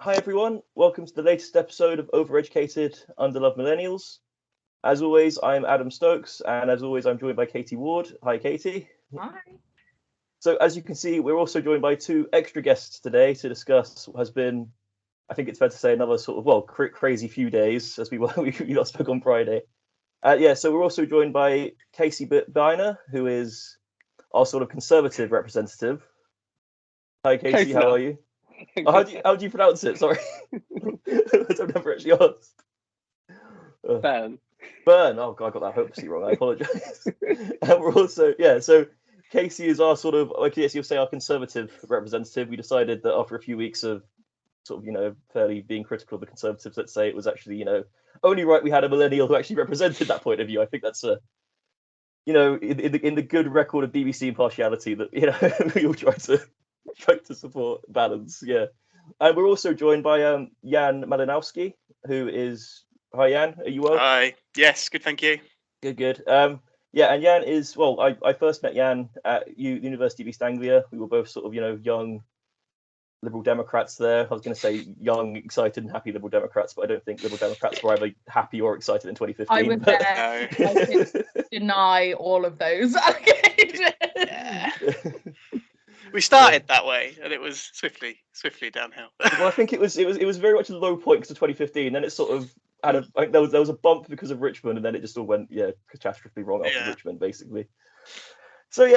Hi everyone, welcome to the latest episode of Overeducated, Underloved Millennials. As always, I'm Adam Stokes, and as always, I'm joined by Katie Ward. Hi, Katie. Hi. So as you can see, we're also joined by two extra guests today to discuss what has been, I think it's fair to say, another sort of, well, crazy few days as we last spoke on Friday. So we're also joined by Byrne, who is our sort of conservative representative. Hi, Casey, how are you? Oh, how do you pronounce it? Sorry, I've never actually asked. Byrne. Oh God, I got that hopelessly wrong. I apologise. And we're also so Casey is our sort of, like you'll say, our conservative representative. We decided that after a few weeks of sort of fairly being critical of the Conservatives, let's say, it was actually only right we had a millennial who actually represented that point of view. I think that's in the good record of BBC impartiality that we all try to support balance. Yeah. And we're also joined by Jan Malinowski, who is... Hi, Jan. Are you well? Hi. Yes, good, thank you. Good. And Jan is... Well, I first met Jan at the University of East Anglia. We were both sort of, young Liberal Democrats there. I was going to say young, excited and happy Liberal Democrats, but I don't think Liberal Democrats were either happy or excited in 2015. I was there. I could deny all of those. Yeah. We started that way, and it was swiftly downhill. Well, I think it was very much a low point because of 2015. Then it sort of had there was a bump because of Richmond, and then it just all went catastrophically wrong after Richmond, basically. So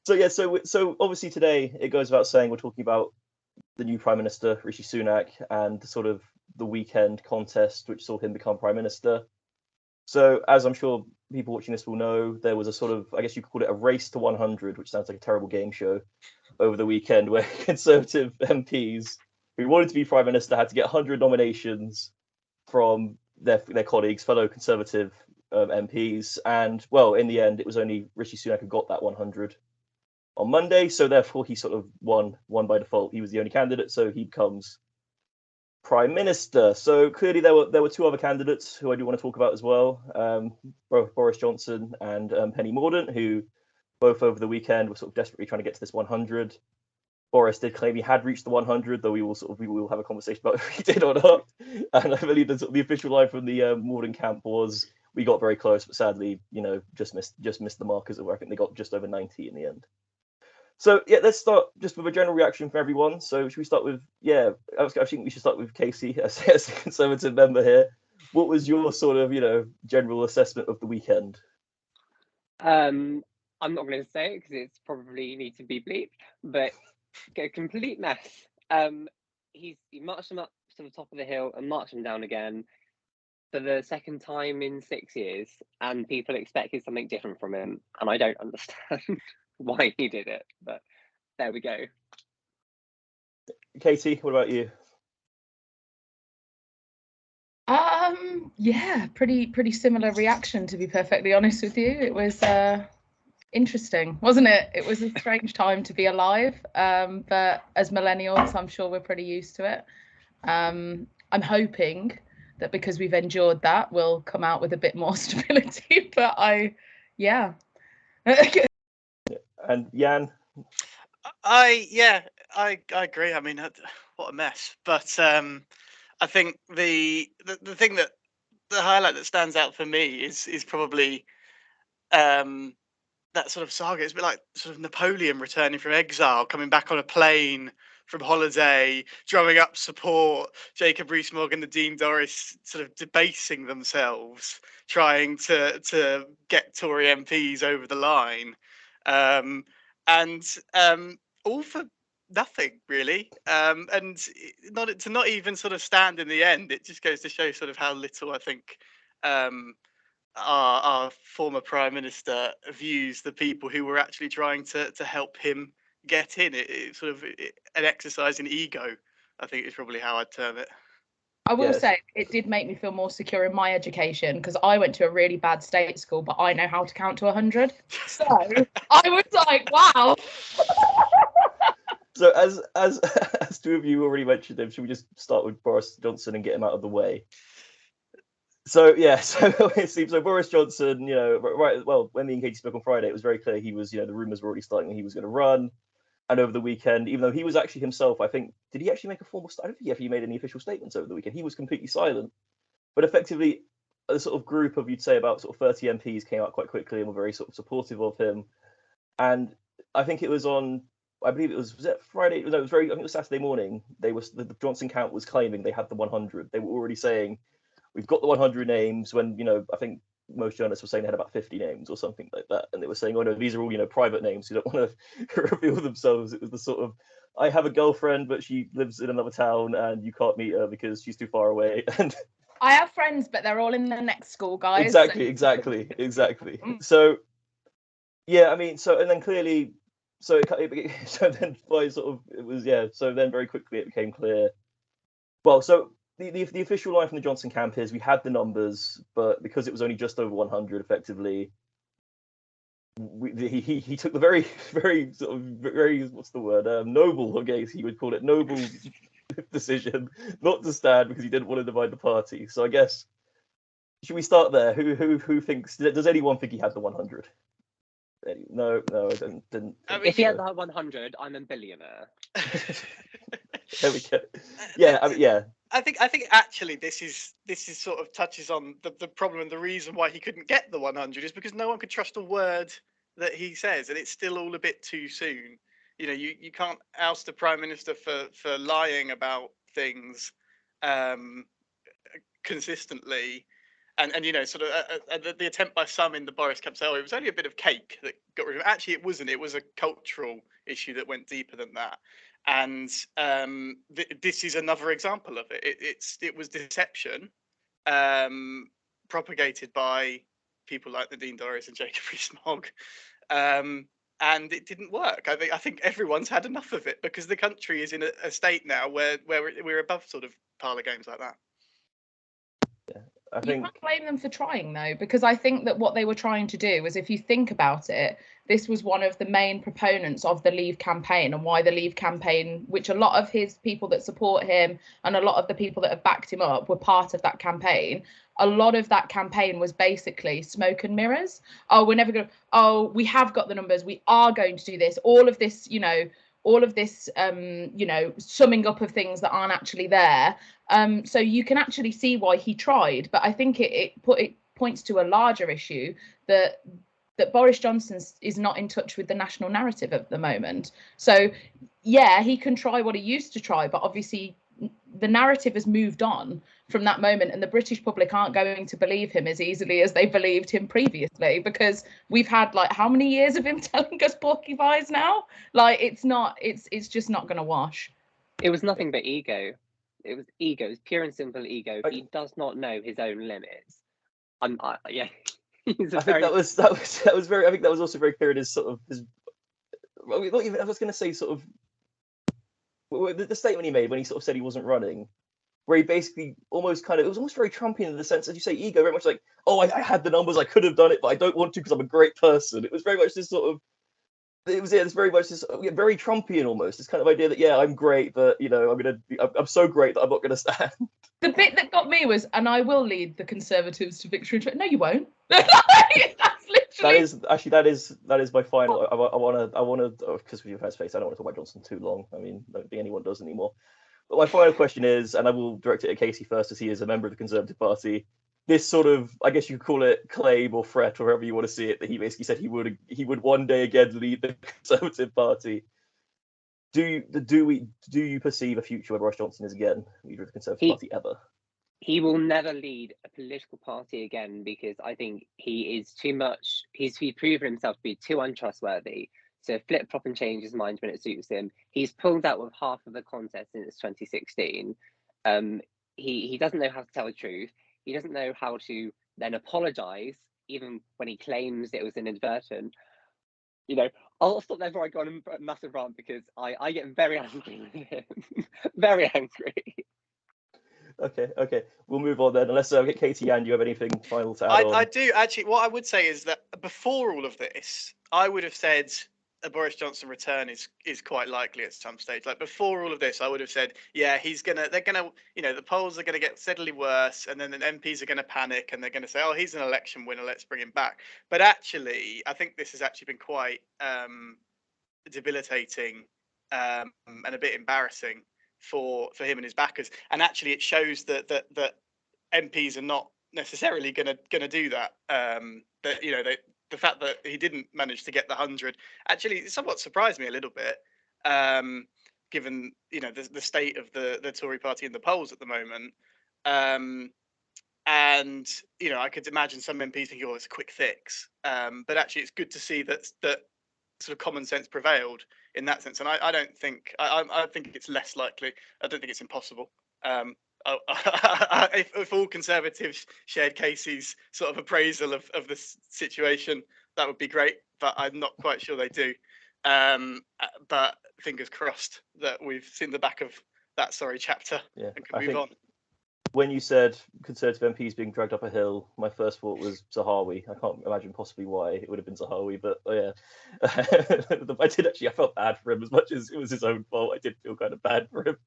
so obviously today it goes without saying we're talking about the new Prime Minister Rishi Sunak and sort of the weekend contest which saw him become Prime Minister. So, as I'm sure people watching this will know, there was a sort of, I guess you could call it a race to 100, which sounds like a terrible game show, over the weekend, where Conservative MPs who wanted to be Prime Minister had to get 100 nominations from their colleagues, fellow Conservative MPs. And, well, in the end, it was only Rishi Sunak who got that 100 on Monday. So, therefore, he sort of won by default. He was the only candidate, so he becomes Prime Minister. So clearly there were two other candidates who I do want to talk about as well, both Boris Johnson and Penny Mordaunt, who both over the weekend were sort of desperately trying to get to this 100. Boris did claim he had reached the 100, though we will have a conversation about if he did or not. And I believe the official line from the Mordaunt camp was, "We got very close, but sadly, just missed the mark," as it were. I think they got just over 90 in the end. So let's start just with a general reaction from everyone. So should we start with I think we should start with Casey as a Conservative member here. What was your sort of general assessment of the weekend? I'm not going to say it because it's probably need to be bleeped, but a complete mess. He marched him up to the top of the hill and marched him down again for the second time in 6 years, and people expected something different from him, and I don't understand why he did it, but there we go. Katie, what about you? Pretty similar reaction, to be perfectly honest with you. It was interesting, wasn't it? It was a strange time to be alive, but as millennials, I'm sure we're pretty used to it. I'm hoping that because we've endured that, we'll come out with a bit more stability, but And Jan? I agree. I mean, what a mess. But I think the thing that the highlight that stands out for me is probably that sort of saga. It's a bit like sort of Napoleon returning from exile, coming back on a plane from holiday, drumming up support. Jacob Rees-Mogg and Nadine Dorries sort of debasing themselves, trying to get Tory MPs over the line. And all for nothing really, and not even sort of stand in the end. It just goes to show sort of how little I think our former Prime Minister views the people who were actually trying to help him get in. It sort of an exercise in ego, I think is probably how I'd term it. I will say it did make me feel more secure in my education, because I went to a really bad state school, but I know how to count to 100. So I was like, wow. So as two of you already mentioned him, should we just start with Boris Johnson and get him out of the way? So Boris Johnson, right, well, when me and Katie spoke on Friday, it was very clear he was, the rumours were already starting that he was going to run. And over the weekend, even though he was actually himself, I think, did he actually make a formal statement? I don't think he actually made any official statements over the weekend. He was completely silent. But effectively, a sort of group of, you'd say, about sort of 30 MPs came out quite quickly and were very sort of supportive of him. And I think it was on, I believe it was it Friday? No, it was I think it was Saturday morning. The Johnson count was claiming they had the 100. They were already saying, we've got the 100 names, when, I think most journalists were saying they had about 50 names or something like that. And they were saying, oh no, these are all, private names who don't want to reveal themselves. It was the sort of, I have a girlfriend, but she lives in another town and you can't meet her because she's too far away. And I have friends, but they're all in the next school, guys. Exactly. So, yeah, I mean, and then clearly, so then by sort of, it was, so then very quickly it became clear. Well, so the official line from the Johnson camp is we had the numbers, but because it was only just over 100, effectively, he took the very, very sort of very, what's the word, noble, I guess he would call it, noble decision not to stand because he didn't want to divide the party. So I guess, should we start there? Who thinks? Does anyone think he had the 100? No, I didn't. If he had the 100, I'm a billionaire. There we go. Yeah, I mean, yeah. I think actually this is sort of touches on the problem, and the reason why he couldn't get the 100 is because no one could trust a word that he says, and it's still all a bit too soon. You can't oust the Prime Minister for lying about things consistently. And sort of the attempt by some in the Boris camp say, oh, it was only a bit of cake that got rid of it. Actually, it wasn't. It was a cultural issue that went deeper than that. And this is another example of it. It was deception propagated by people like Nadine Dorries and Jacob Rees-Mogg. And it didn't work. I think everyone's had enough of it because the country is in a state now where we're above sort of parlour games like that. You can't blame them for trying, though, because I think that what they were trying to do was, if you think about it, this was one of the main proponents of the Leave campaign, and why the Leave campaign, which a lot of his people that support him and a lot of the people that have backed him up were part of that campaign. A lot of that campaign was basically smoke and mirrors. Oh, we're never going to, oh, we have got the numbers. We are going to do this. All of this, summing up of things that aren't actually there. So you can actually see why he tried, but I think it points to a larger issue that Boris Johnson is not in touch with the national narrative at the moment. So yeah, he can try what he used to try, but obviously the narrative has moved on from that moment, and the British public aren't going to believe him as easily as they believed him previously, because we've had how many years of him telling us porcupines now? It's just not going to wash. It was nothing but ego. It was ego. It's pure and simple ego. He does not know his own limits. Yeah. I think that was very. I think that was also very clear in his sort of his. Well, not even. I was going to say sort of the statement he made when he sort of said he wasn't running, where he basically almost it was almost very Trumpian in the sense, as you say, ego, very much like, oh, I had the numbers, I could have done it, but I don't want to because I'm a great person. It was very much this sort of. It's very much this very Trumpian almost. This kind of idea that I'm great, but I'm so great that I'm not gonna stand. The bit that got me was, and I will lead the Conservatives to victory. No, you won't. That's literally. That is my final. I want to because with your first face, I don't want to talk about Johnson too long. I mean, I don't think anyone does anymore. But my final question is, and I will direct it at Casey first, as he is a member of the Conservative Party. This sort of, I guess you could call it claim or threat, or however you want to see it, that he basically said he would one day again lead the Conservative Party. Do you perceive a future where Boris Johnson is again leader of the Conservative Party ever? He will never lead a political party again, because I think he is too much. He's proven himself to be too untrustworthy. So flip-flop and change his mind when it suits him. He's pulled out with half of the contest since 2016. He doesn't know how to tell the truth. He doesn't know how to then apologise, even when he claims it was inadvertent. I'll stop there before I go on a massive rant, because I get very angry with him. Very angry. Okay. We'll move on then. Unless Katie and you have anything final to add on. I do, actually. What I would say is that before all of this, I would have said a Boris Johnson return is quite likely at some stage. Before all of this, I would have said, yeah, they're gonna, the polls are gonna get steadily worse, and then the MPs are gonna panic, and they're gonna say, oh, he's an election winner, let's bring him back. But actually, I think this has actually been quite debilitating and a bit embarrassing for him and his backers. And actually, it shows that MPs are not necessarily going to do that. That the fact that he didn't manage to get the 100 actually somewhat surprised me a little bit, given the state of the Tory party in the polls at the moment. And I could imagine some MPs thinking, "Oh, it's a quick fix," but actually, it's good to see that sort of common sense prevailed in that sense. And I don't think I think it's less likely. I don't think it's impossible. If all Conservatives shared Casey's sort of appraisal of the situation, that would be great. But I'm not quite sure they do. But fingers crossed that we've seen the back of that sorry chapter and can move on. When you said Conservative MPs being dragged up a hill, my first thought was Zahawi. I can't imagine possibly why it would have been Zahawi, but yeah. I felt bad for him as much as it was his own fault. I did feel kind of bad for him.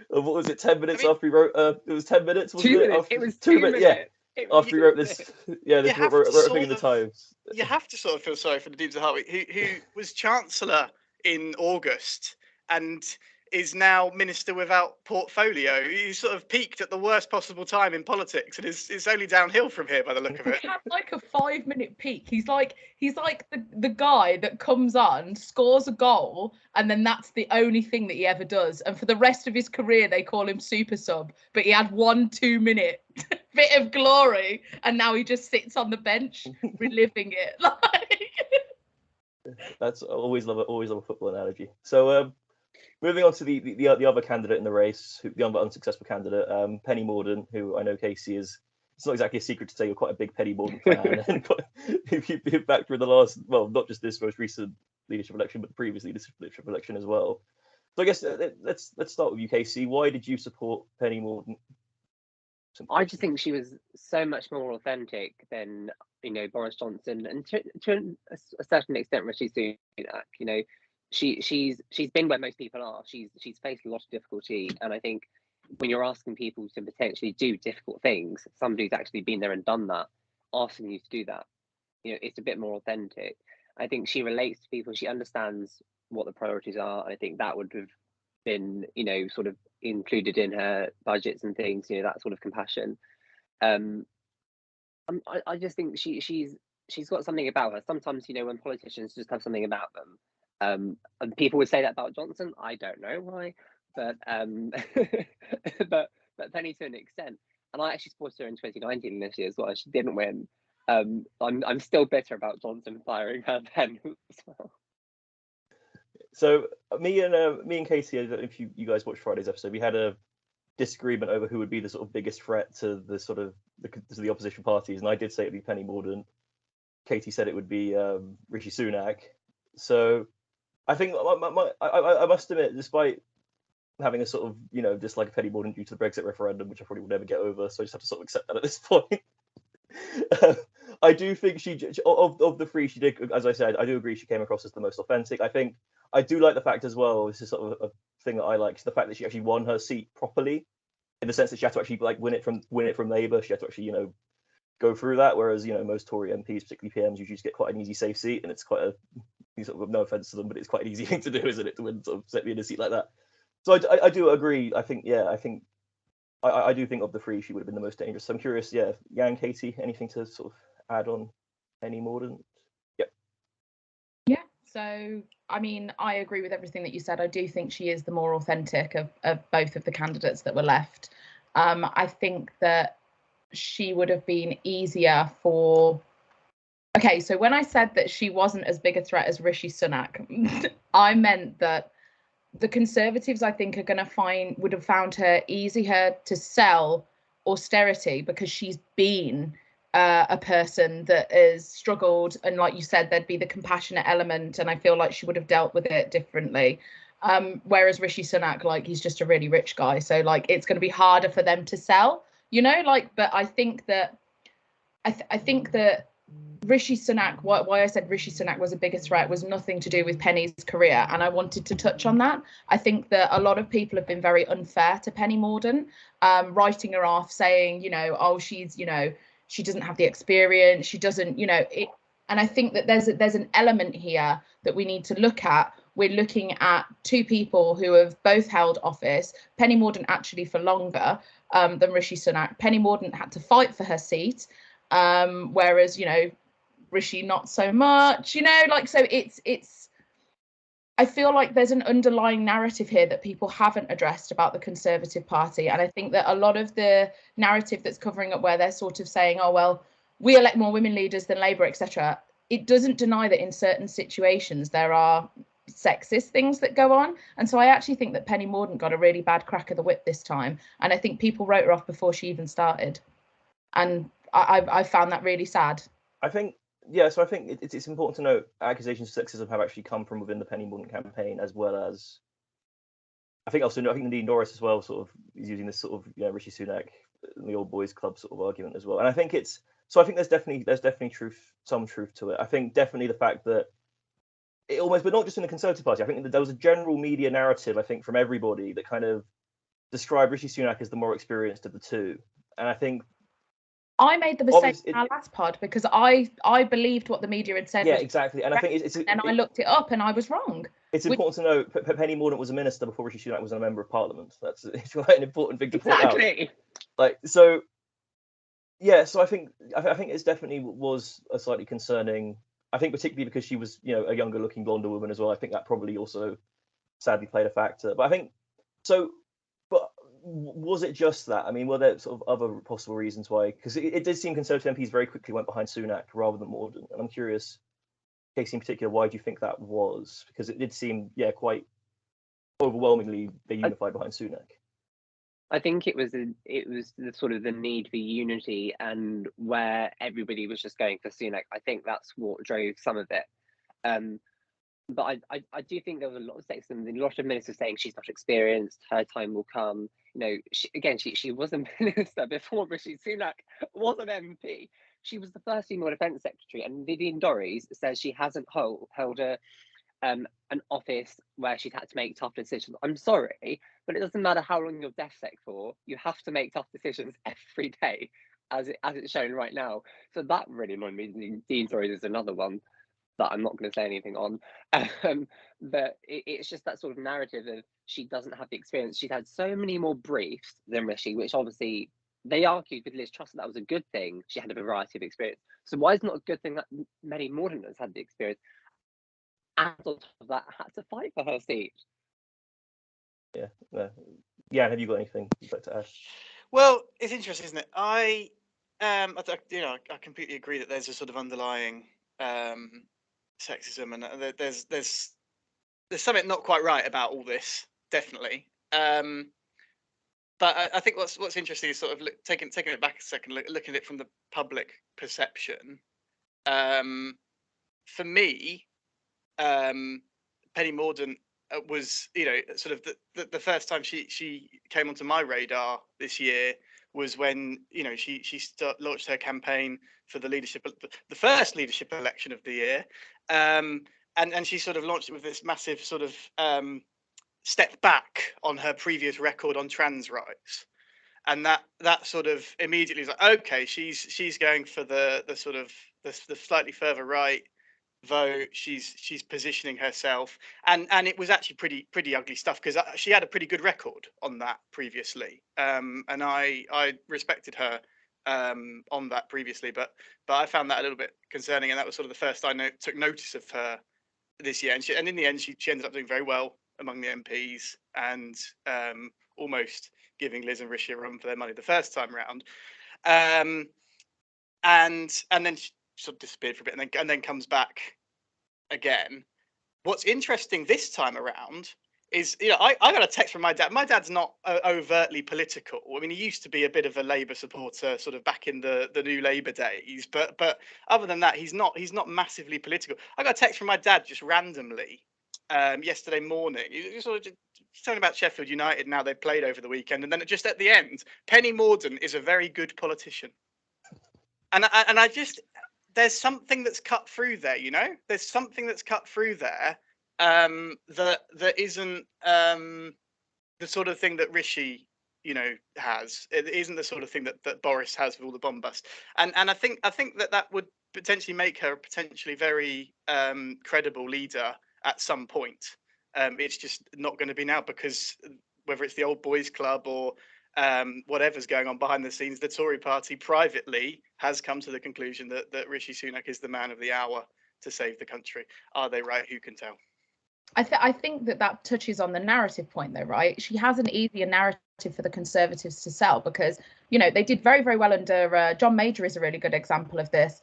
What was it, 10 minutes after he wrote, it was 10 minutes, wasn't it? It was 2 minutes. Yeah. After he wrote this, wrote a thing in the Times. You have to sort of feel sorry for Nadeem Zahawi, who was Chancellor in August and is now Minister without portfolio. He sort of peaked at the worst possible time in politics, and it's only downhill from here by the look of it. He had like a 5-minute peak. He's like the guy that comes on, scores a goal, and then that's the only thing that he ever does. And for the rest of his career, they call him super sub. But he had 1-2 minute bit of glory, and now he just sits on the bench reliving it. That's always love a football analogy. So moving on to the other candidate in the race, the other unsuccessful candidate, Penny Mordaunt, who I know Casey is. It's not exactly a secret to say you're quite a big Penny Mordaunt fan. If you've been back through the last, well, not just this most recent leadership election, but the previous leadership election as well. So I guess let's start with you, Casey. Why did you support Penny Mordaunt? I just think she was so much more authentic than Boris Johnson, and to a certain extent Rishi Sunak. She's been where most people are. She's faced a lot of difficulty, and I think when you're asking people to potentially do difficult things, somebody who's actually been there and done that, asking you to do that, it's a bit more authentic. I think she relates to people. She understands what the priorities are. I think that would have been, sort of included in her budgets and things. That sort of compassion. I just think she's got something about her. Sometimes, when politicians just have something about them. And people would say that about Johnson. I don't know why, but but Penny to an extent. And I actually supported her in 2019 this year as well. She didn't win. I'm still bitter about Johnson firing her then as well. So me and Casey, I don't know if you guys watched Friday's episode, we had a disagreement over who would be the sort of biggest threat to the sort of the opposition parties, and I did say it would be Penny Mordaunt. Katie said it would be Rishi Sunak. So I think I must admit, despite having a sort of dislike of Penny Mordaunt due to the Brexit referendum, which I probably will never get over, so I just have to sort of accept that at this point. I do think of the three, she did, as I said, I do agree she came across as the most authentic. I do like the fact as well, this is sort of a thing that I like, the fact that she actually won her seat properly, in the sense that she had to actually win it from Labour. She had to actually go through that, whereas most Tory MPs, particularly PMs, usually just get quite an easy safe seat, and it's quite a sort of, no offense to them, but it's quite an easy thing to do, isn't it, to win, sort of set me in a seat like that. So I do agree. I do think of the three, she would have been the most dangerous. So I'm curious, Jan, Katie, anything to sort of add on Penny Mordaunt? Yeah, so I mean, I agree with everything that you said. I do think she is the more authentic of both of the candidates that were left. I think that she would have been easier for... Okay, so when I said that she wasn't as big a threat as Rishi Sunak, I meant that the Conservatives, I think, would have found her easier to sell austerity, because she's been a person that has struggled, and like you said, there'd be the compassionate element, and I feel like she would have dealt with it differently. Whereas Rishi Sunak, he's just a really rich guy, so it's going to be harder for them to sell, but I think that I think that Rishi Sunak, why I said Rishi Sunak was a bigger threat was nothing to do with Penny's career, and I wanted to touch on that. I think that a lot of people have been very unfair to Penny Mordaunt, writing her off, saying, oh, she's, she doesn't have the experience, she doesn't, and I think that there's an element here that we need to look at, we're looking at two people who have both held office. Penny Mordaunt actually for longer than Rishi Sunak. Penny Mordaunt had to fight for her seat, whereas, you know, Rishi not so much, you know, like, so it's I feel like there's an underlying narrative here that people haven't addressed about the Conservative Party. And I think that a lot of the narrative that's covering up where they're sort of saying, oh, well, we elect more women leaders than Labour, etc., it doesn't deny that in certain situations there are sexist things that go on. And so I actually think that Penny Mordaunt got a really bad crack of the whip this time. And I think people wrote her off before she even started. And I found that really sad. I think, yeah, so I think it's important to note accusations of sexism have actually come from within the Penny Mordaunt campaign, as well as I think Nadine Dorries as well sort of is using this sort of, you know, Rishi Sunak, the old boys club sort of argument as well. And I think it's, so I think there's definitely some truth to it. I think definitely the fact that it almost, but not just in the Conservative Party, I think that there was a general media narrative, I think, from everybody that kind of described Rishi Sunak as the more experienced of the two. And I think I made the mistake in our last pod because I believed what the media had said. Yeah, exactly. And I think I looked it up and I was wrong. It's important to know Penny Mordaunt was a minister before Rishi Sunak was a member of Parliament. That's quite an important thing to point out. Like, so, yeah. So I think it's definitely was a slightly concerning. I think particularly because she was, you know, a younger looking blonder woman as well. I think that probably also sadly played a factor. But I think so. But was it just that? I mean, were there sort of other possible reasons why? Because it did seem Conservative MPs very quickly went behind Sunak rather than Mordaunt. And I'm curious, Casey in particular, why do you think that was? Because it did seem, yeah, quite overwhelmingly they unified behind Sunak. I think it was the sort of the need for unity, and where everybody was just going for Sunak. I think that's what drove some of it. But I do think there was a lot of sexism, a lot of ministers saying she's not experienced, her time will come. You know, she was a minister before Rishi Sunak was an MP. She was the first female defence secretary, and Nadine Dorries says she hasn't held an office where she's had to make tough decisions. I'm sorry, but it doesn't matter how long you're DefSec for. You have to make tough decisions every day, as it's shown right now. So that really annoyed me. Nadine Dorries is another one that I'm not going to say anything on. But it's just that sort of narrative of she doesn't have the experience. She's had so many more briefs than Rishi, which obviously they argued with Liz Truss that was a good thing. She had a variety of experience. So why is it not a good thing that Penny Mordaunt has had the experience? And on top of that, had to fight for her seat. Yeah. Yeah, have you got anything you'd like to add? Well, it's interesting, isn't it? I completely agree that there's a sort of underlying sexism, and there's something not quite right about all this, definitely. But I think what's interesting is sort of taking it back a second, looking at it from the public perception. For me, Penny Mordaunt was, you know, sort of the first time she came onto my radar this year was when, you know, she launched her campaign for the first leadership election of the year, and she sort of launched it with this massive sort of step back on her previous record on trans rights, and that sort of immediately was like, okay, she's going for the sort of the slightly further right vote. She's positioning herself, and it was actually pretty ugly stuff, because she had a pretty good record on that previously, and I respected her on that previously, but I found that a little bit concerning, and that was sort of the first I took notice of her this year, and in the end she ended up doing very well among the MPs, and almost giving Liz and Rishi a run for their money the first time round, and then she sort of disappeared for a bit, and then comes back again. What's interesting this time around is, you know, I got a text from my dad. My dad's not overtly political. I mean, he used to be a bit of a Labour supporter, sort of back in the new Labour days, but other than that, he's not massively political. I got a text from my dad just randomly yesterday morning. He sort of just talking about Sheffield United and how they played over the weekend, and then just at the end, Penny Mordaunt is a very good politician, and I just, there's something that's cut through there, you know. There's something that's cut through there that isn't the sort of thing that Rishi, you know, has. It isn't the sort of thing that Boris has with all the bombast, and I think that would potentially make her a potentially very credible leader at some point. It's just not going to be now, because whether it's the old boys club or whatever's going on behind the scenes, the Tory party privately has come to the conclusion that Rishi Sunak is the man of the hour to save the country. Are they right? Who can tell? I think that touches on the narrative point, though, right? She has an easier narrative for the Conservatives to sell, because, you know, they did very, very well under John Major is a really good example of this.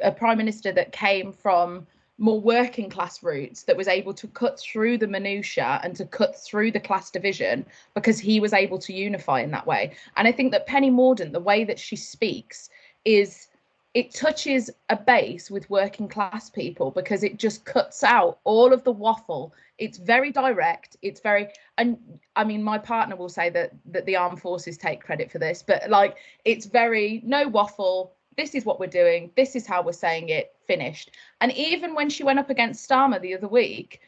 A prime minister that came from more working class roots, that was able to cut through the minutiae and to cut through the class division, because he was able to unify in that way. And I think that Penny Mordaunt, the way that she speaks, it touches a base with working class people, because it just cuts out all of the waffle. It's very direct. It's very, and I mean, my partner will say that the armed forces take credit for this, but like, it's very no waffle. This is what we're doing. This is how we're saying it, finished. And even when she went up against Starmer the other week,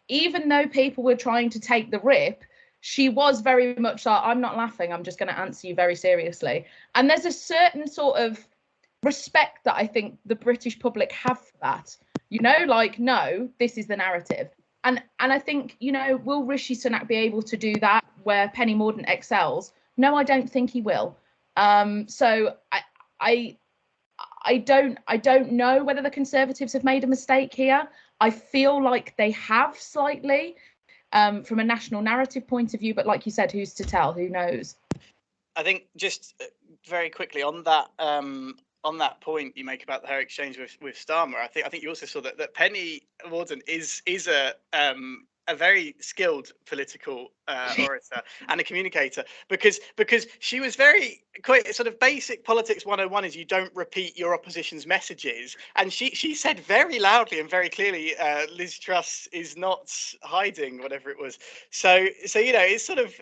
even though people were trying to take the rip, she was very much like, I'm not laughing. I'm just going to answer you very seriously. And there's a certain sort of respect that I think the British public have for that, you know, like, no, this is the narrative. And I think, you know, will Rishi Sunak be able to do that where Penny Mordaunt excels? No, I don't think he will. So I don't know whether the Conservatives have made a mistake here. I feel like they have slightly, from a national narrative point of view, but like you said, who's to tell? Who knows? I think just very quickly on that point you make about her exchange with Starmer, I think you also saw that Penny Mordaunt is a very skilled political orator and a communicator, because she was very quite sort of basic politics 101 is you don't repeat your opposition's messages, and she said very loudly and very clearly Liz Truss is not hiding whatever it was. So you know, it's sort of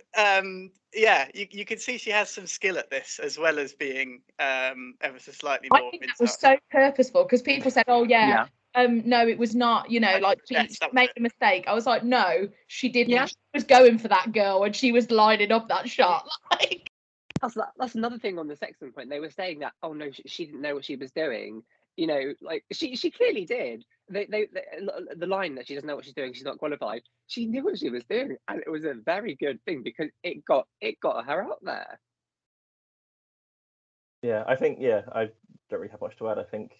you can see she has some skill at this, as well as being ever so slightly more. I think that was so purposeful, because people said, oh yeah. No, it was not, you know, like she made a mistake. I was like, no, she didn't. Yeah. She was going for that girl and she was lining up that shot. Like, that's another thing on the sexism point. They were saying that, oh no, she didn't know what she was doing. You know, like she clearly did. The line that she doesn't know what she's doing, she's not qualified. She knew what she was doing, and it was a very good thing, because it got her out there. Yeah, I think I don't really have much to add. I think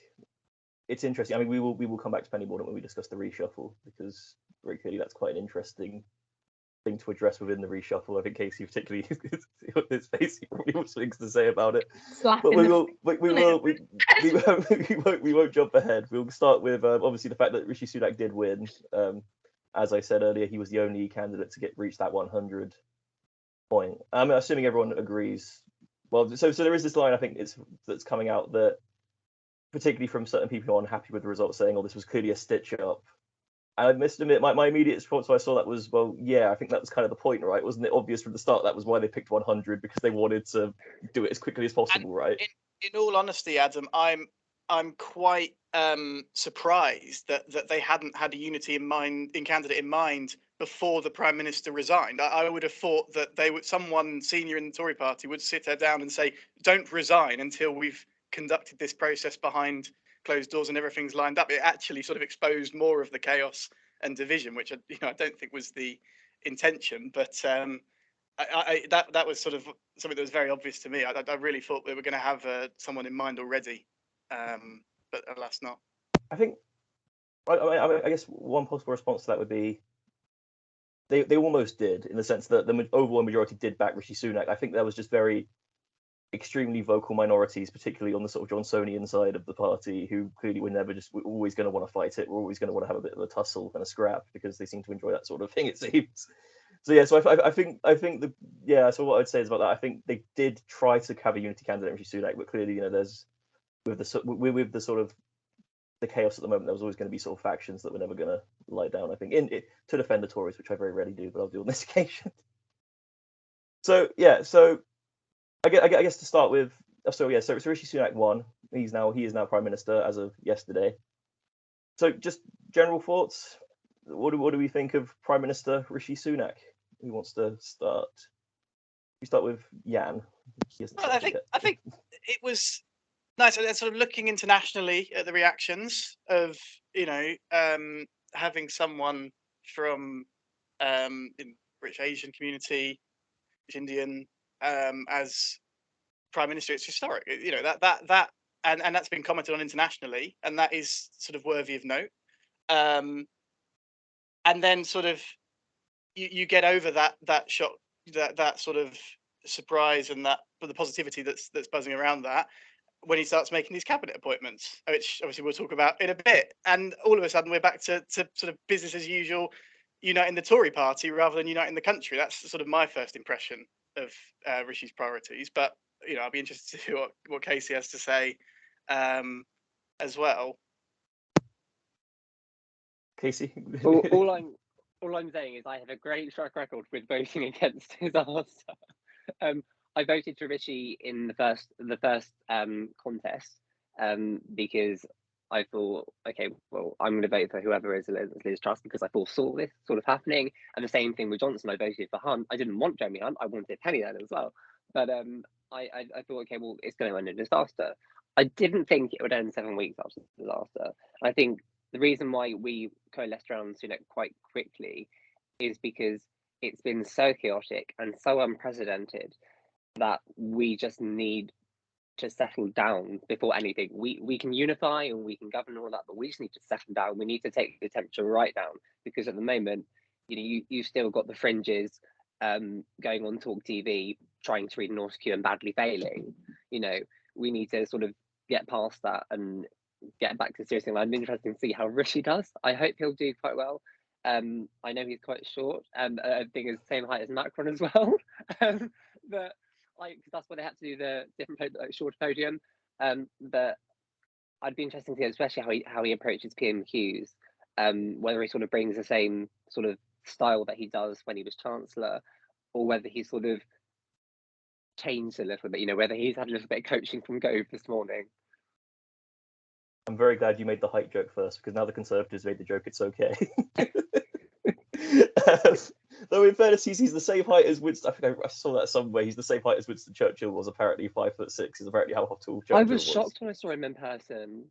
it's interesting. I mean, we will come back to Penny Mordaunt when we discuss the reshuffle, because very clearly that's quite an interesting thing to address within the reshuffle. I think Casey particularly on his face, he probably has things to say about it. But we won't jump ahead. We'll start with obviously the fact that Rishi Sunak did win. As I said earlier, he was the only candidate to reach that 100 point. I'm assuming everyone agrees. Well, so there is this line, I think that's coming out, that particularly from certain people who are unhappy with the results, saying, oh, this was clearly a stitch up. And I must admit, my immediate response when I saw that was, well, yeah, I think that was kind of the point, right? Wasn't it obvious from the start that was why they picked 100, because they wanted to do it as quickly as possible, right? In all honesty, Adam, I'm quite surprised that they hadn't had a unity in candidate in mind before the Prime Minister resigned. I would have thought that someone senior in the Tory party would sit her down and say, don't resign until we've conducted this process behind closed doors and everything's lined up. It actually sort of exposed more of the chaos and division, which I don't think was the intention. But that was sort of something that was very obvious to me. I really thought they were going to have someone in mind already, but alas, not. I think. I guess one possible response to that would be they almost did, in the sense that the overwhelming majority did back Rishi Sunak. I think there was just very extremely vocal minorities, particularly on the sort of Johnsonian side of the party, who clearly we're always going to want to fight it. We're always going to want to have a bit of a tussle and a scrap, because they seem to enjoy that sort of thing, it seems. So yeah, so I think so what I'd say is about that, I think they did try to have a unity candidate, Rishi Sunak, but clearly, you know, there's with the sort of the chaos at the moment, there was always going to be sort of factions that were never going to lie down, I think, to defend the Tories, which I very rarely do, but I'll do on this occasion. So I guess to start with, so Rishi Sunak won. He is now Prime Minister as of yesterday. So just general thoughts. What do we think of Prime Minister Rishi Sunak? Who wants to start? We start with Jan. Well, I think it was nice. Sort of looking internationally at the reactions of having someone from in British Asian community, British Indian, as Prime Minister. It's historic, you know, that and that's been commented on internationally, and that is sort of worthy of note. And then sort of you get over that shock, that sort of surprise, and that the positivity that's buzzing around that when he starts making these cabinet appointments, which obviously we'll talk about in a bit. And all of a sudden we're back to sort of business as usual, uniting the Tory party rather than uniting the country. That's sort of my first impression of Rishi's priorities. But you know, I'll be interested to hear what Casey has to say as well. Casey? all I'm saying is I have a great track record with voting against his answer. I voted for Rishi in the first contest because I thought, okay, well, I'm going to vote for whoever is Liz Truss because I foresaw this sort of happening. And the same thing with Johnson. I voted for Hunt. I didn't want Jeremy Hunt. I wanted Penny then as well. But I thought, okay, well, it's going to end in disaster. I didn't think it would end 7 weeks after the disaster. And I think the reason why we coalesced around Sunak quite quickly is because it's been so chaotic and so unprecedented that we just need to settle down before anything. We can unify and we can govern all that, but we just need to settle down. We need to take the temperature right down, because at the moment, you know, you've still got the fringes going on Talk TV, trying to read North and badly failing. You know, we need to sort of get past that and get back to serious thing. I'm interested to see how Rishi does. I hope he'll do quite well. I know he's quite short. I think he's the same height as Macron as well. But because that's why they had to do the different shorter podium. But I'd be interested to see, especially how he approaches PMQs, whether he sort of brings the same sort of style that he does when he was Chancellor, or whether he's sort of changed a little bit, you know, whether he's had a little bit of coaching from Gove this morning. I'm very glad you made the height joke first, because now the Conservatives made the joke it's okay. Though in fairness, he's the same height as Winston. I think I saw that somewhere. He's the same height as Winston Churchill was, apparently 5'6" is apparently how tall Churchill was. I was shocked when I saw him in person.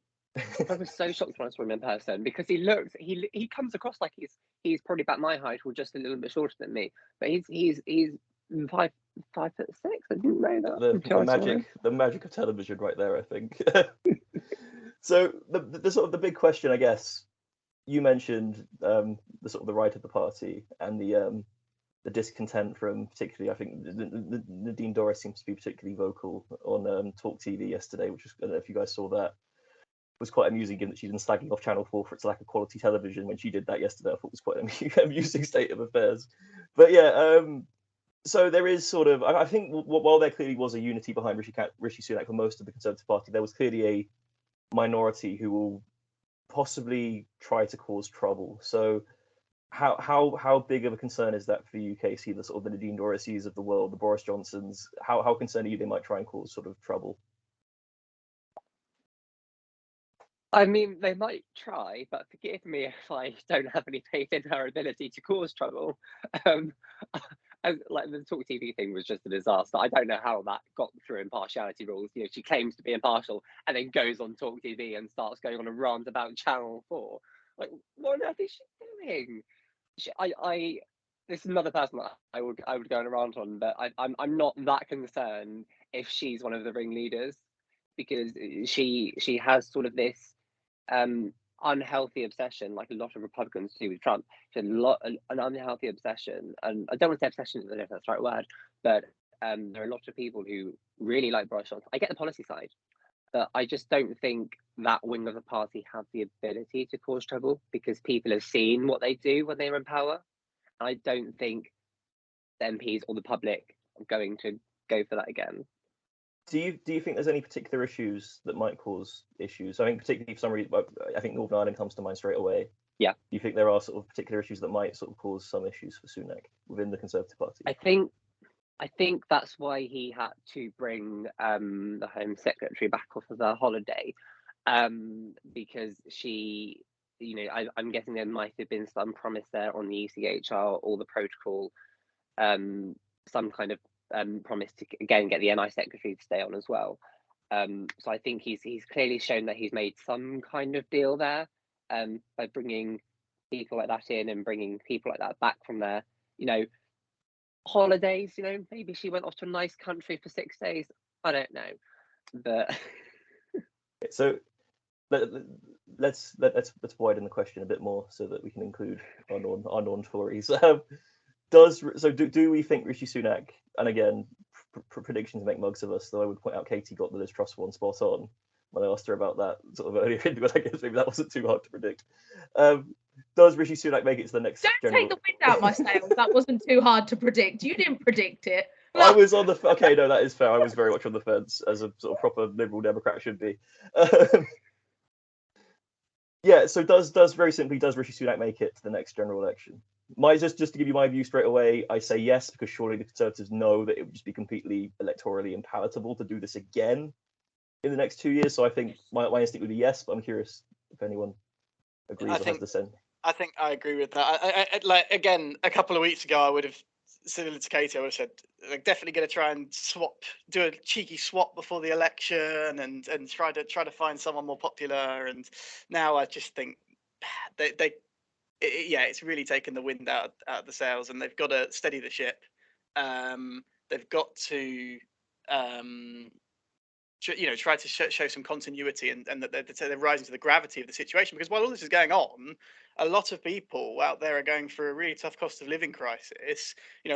I was so shocked when I saw him in person, because he comes across like he's probably about my height or just a little bit shorter than me. But he's 5'6". I didn't know that. The magic of television right there, I think. So the sort of the big question, I guess, you mentioned the sort of the right of the party and the discontent from, particularly, I think Nadine Dorries seems to be particularly vocal on Talk TV yesterday, which was, I don't know if you guys saw that. It was quite amusing, given that she's been slagging off Channel 4 for its lack of quality television. When she did that yesterday, I thought it was quite an amusing state of affairs. But yeah, so there is sort of, I think, while there clearly was a unity behind Rishi Sunak for most of the Conservative Party, there was clearly a minority who will possibly try to cause trouble. So how big of a concern is that for you, Casey? The sort of the Nadine Dorries of the world, the Boris Johnsons, how concerned are you they might try and cause sort of trouble? I mean, they might try, but forgive me if I don't have any faith in her ability to cause trouble. Like the Talk TV thing was just a disaster. I don't know how that got through impartiality rules. You know, she claims to be impartial and then goes on Talk TV and starts going on a rant about Channel 4. Like, what on earth is she doing? This is another person that I would go on a rant on, but I'm not that concerned if she's one of the ringleaders, because she has sort of this unhealthy obsession, like a lot of Republicans do with Trump. She had an unhealthy obsession, and I don't want to say obsession, I don't know if that's the right word, but there are a lot of people who really like Boris Johnson. I get the policy side, but I just don't think that wing of the party have the ability to cause trouble, because people have seen what they do when they're in power. And I don't think the MPs or the public are going to go for that again. Do you think there's any particular issues that might cause issues? I think particularly for some reason, I think Northern Ireland comes to mind straight away. Yeah. Do you think there are sort of particular issues that might sort of cause some issues for Sunak within the Conservative Party? I think that's why he had to bring the Home Secretary back off of her holiday, because she, you know, I'm guessing there might have been some promise there on the ECHR or the protocol, some kind of promise to again get the NI Secretary to stay on as well. So I think he's clearly shown that he's made some kind of deal there by bringing people like that in and bringing people like that back from their, holidays. Maybe she went off to a nice country for 6 days. I don't know, but So let's widen the question a bit more so that we can include our non-Tories. Do we think Rishi Sunak, and again, predictions make mugs of us, though I would point out Katie got the Liz Truss one spot on when I asked her about that sort of earlier, but I guess maybe that wasn't too hard to predict. Does Rishi Sunak make it to the next? Don't take the wind out my sails. That wasn't too hard to predict. You didn't predict it. I was on the okay. No, that is fair. I was very much on the fence, as a sort of proper Liberal Democrat should be. Yeah. So does Rishi Sunak make it to the next general election? Just to give you my view straight away, I say yes, because surely the Conservatives know that it would just be completely electorally impalatable to do this again in the next 2 years. So I think my instinct would be yes, but I'm curious if anyone agrees or has the same. I think I agree with that. I like, again, a couple of weeks ago, I would have, similar to Katie, I would have said, like, definitely going to try and do a cheeky swap before the election and try to find someone more popular. And now I just think it's really taken the wind out of the sails, and they've got to steady the ship. They've got to try to show some continuity and that they're rising to the gravity of the situation, because while all this is going on, a lot of people out there are going through a really tough cost of living crisis.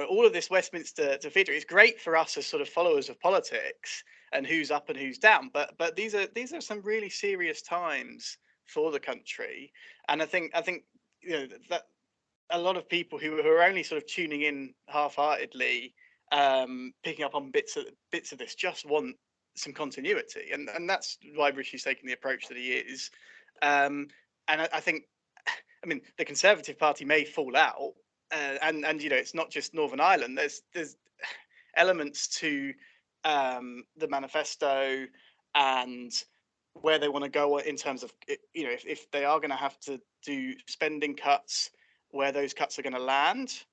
All of this Westminster to feed it is great for us as sort of followers of politics and who's up and who's down, but these are some really serious times for the country. And I think that a lot of people who are only sort of tuning in half-heartedly, picking up on bits of this, just want some continuity, and that's why Rishi's taking the approach that he is. And I think, the Conservative Party may fall out, and it's not just Northern Ireland. There's elements to the manifesto and where they want to go in terms of, if they are going to have to do spending cuts, where those cuts are going to land,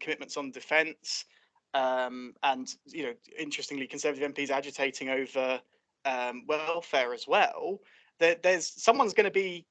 commitments on defence. And interestingly, Conservative MPs agitating over welfare as well. There's someone's going to be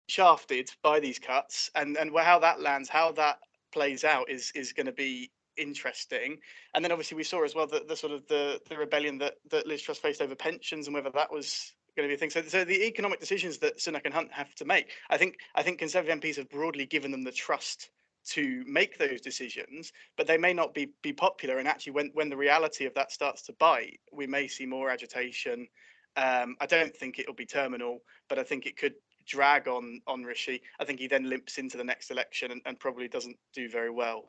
shafted by these cuts, and how that lands, how that plays out is going to be interesting. And then obviously we saw as well the sort of the rebellion that Liz Truss faced over pensions, and whether that was going to be a thing. So the economic decisions that Sunak and Hunt have to make, I think Conservative MPs have broadly given them the trust to make those decisions, but they may not be popular. And actually, when the reality of that starts to bite, we may see more agitation. I don't think it'll be terminal, but I think it could drag on Rishi. I think he then limps into the next election and probably doesn't do very well.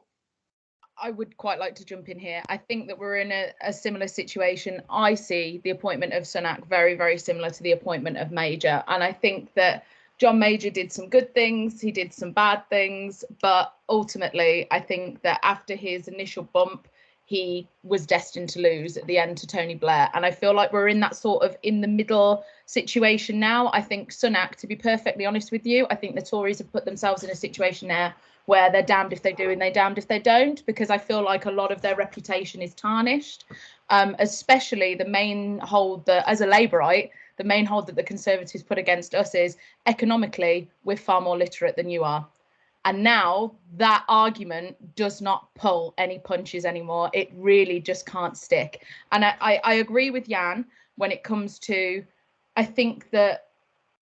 I would quite like to jump in here. I think that we're in a similar situation. I see the appointment of Sunak very, very similar to the appointment of Major. And I think that John Major did some good things, he did some bad things, but ultimately I think that after his initial bump, he was destined to lose at the end to Tony Blair. And I feel like we're in that sort of in the middle situation now. I think Sunak, to be perfectly honest with you, I think the Tories have put themselves in a situation now where they're damned if they do and they're damned if they don't, because I feel like a lot of their reputation is tarnished, especially the main hold that, as a Labourite, the main hold that the Conservatives put against us is economically, we're far more literate than you are. And now that argument does not pull any punches anymore. It really just can't stick. And I agree with Jan when it comes to, I think that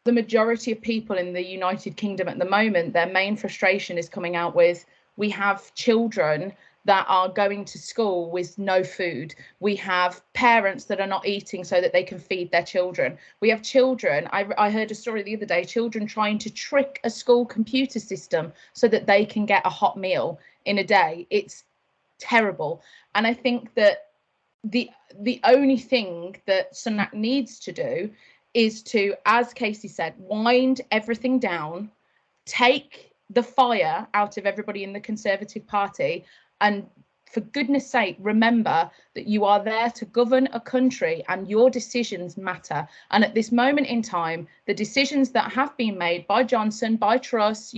the majority of people in the United Kingdom at the moment, their main frustration is coming out with, we have children that are going to school with no food. We have parents that are not eating so that they can feed their children. We have children, I heard a story the other day, children trying to trick a school computer system so that they can get a hot meal in a day. It's terrible. And I think that the only thing that Sunak needs to do is to, as Casey said, wind everything down, take the fire out of everybody in the Conservative Party, and for goodness sake, remember that you are there to govern a country and your decisions matter. And at this moment in time, the decisions that have been made by Johnson, by Truss,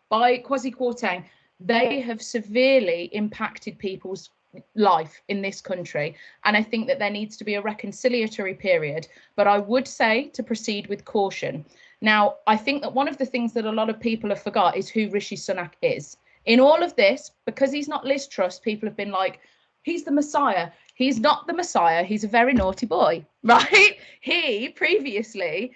by Kwasi Kwarteng, they have severely impacted people's life in this country. And I think that there needs to be a reconciliatory period. But I would say to proceed with caution. Now, I think that one of the things that a lot of people have forgot is who Rishi Sunak is. In all of this, because he's not Liz Truss, people have been like, he's the Messiah. He's not the Messiah. He's a very naughty boy, right? He previously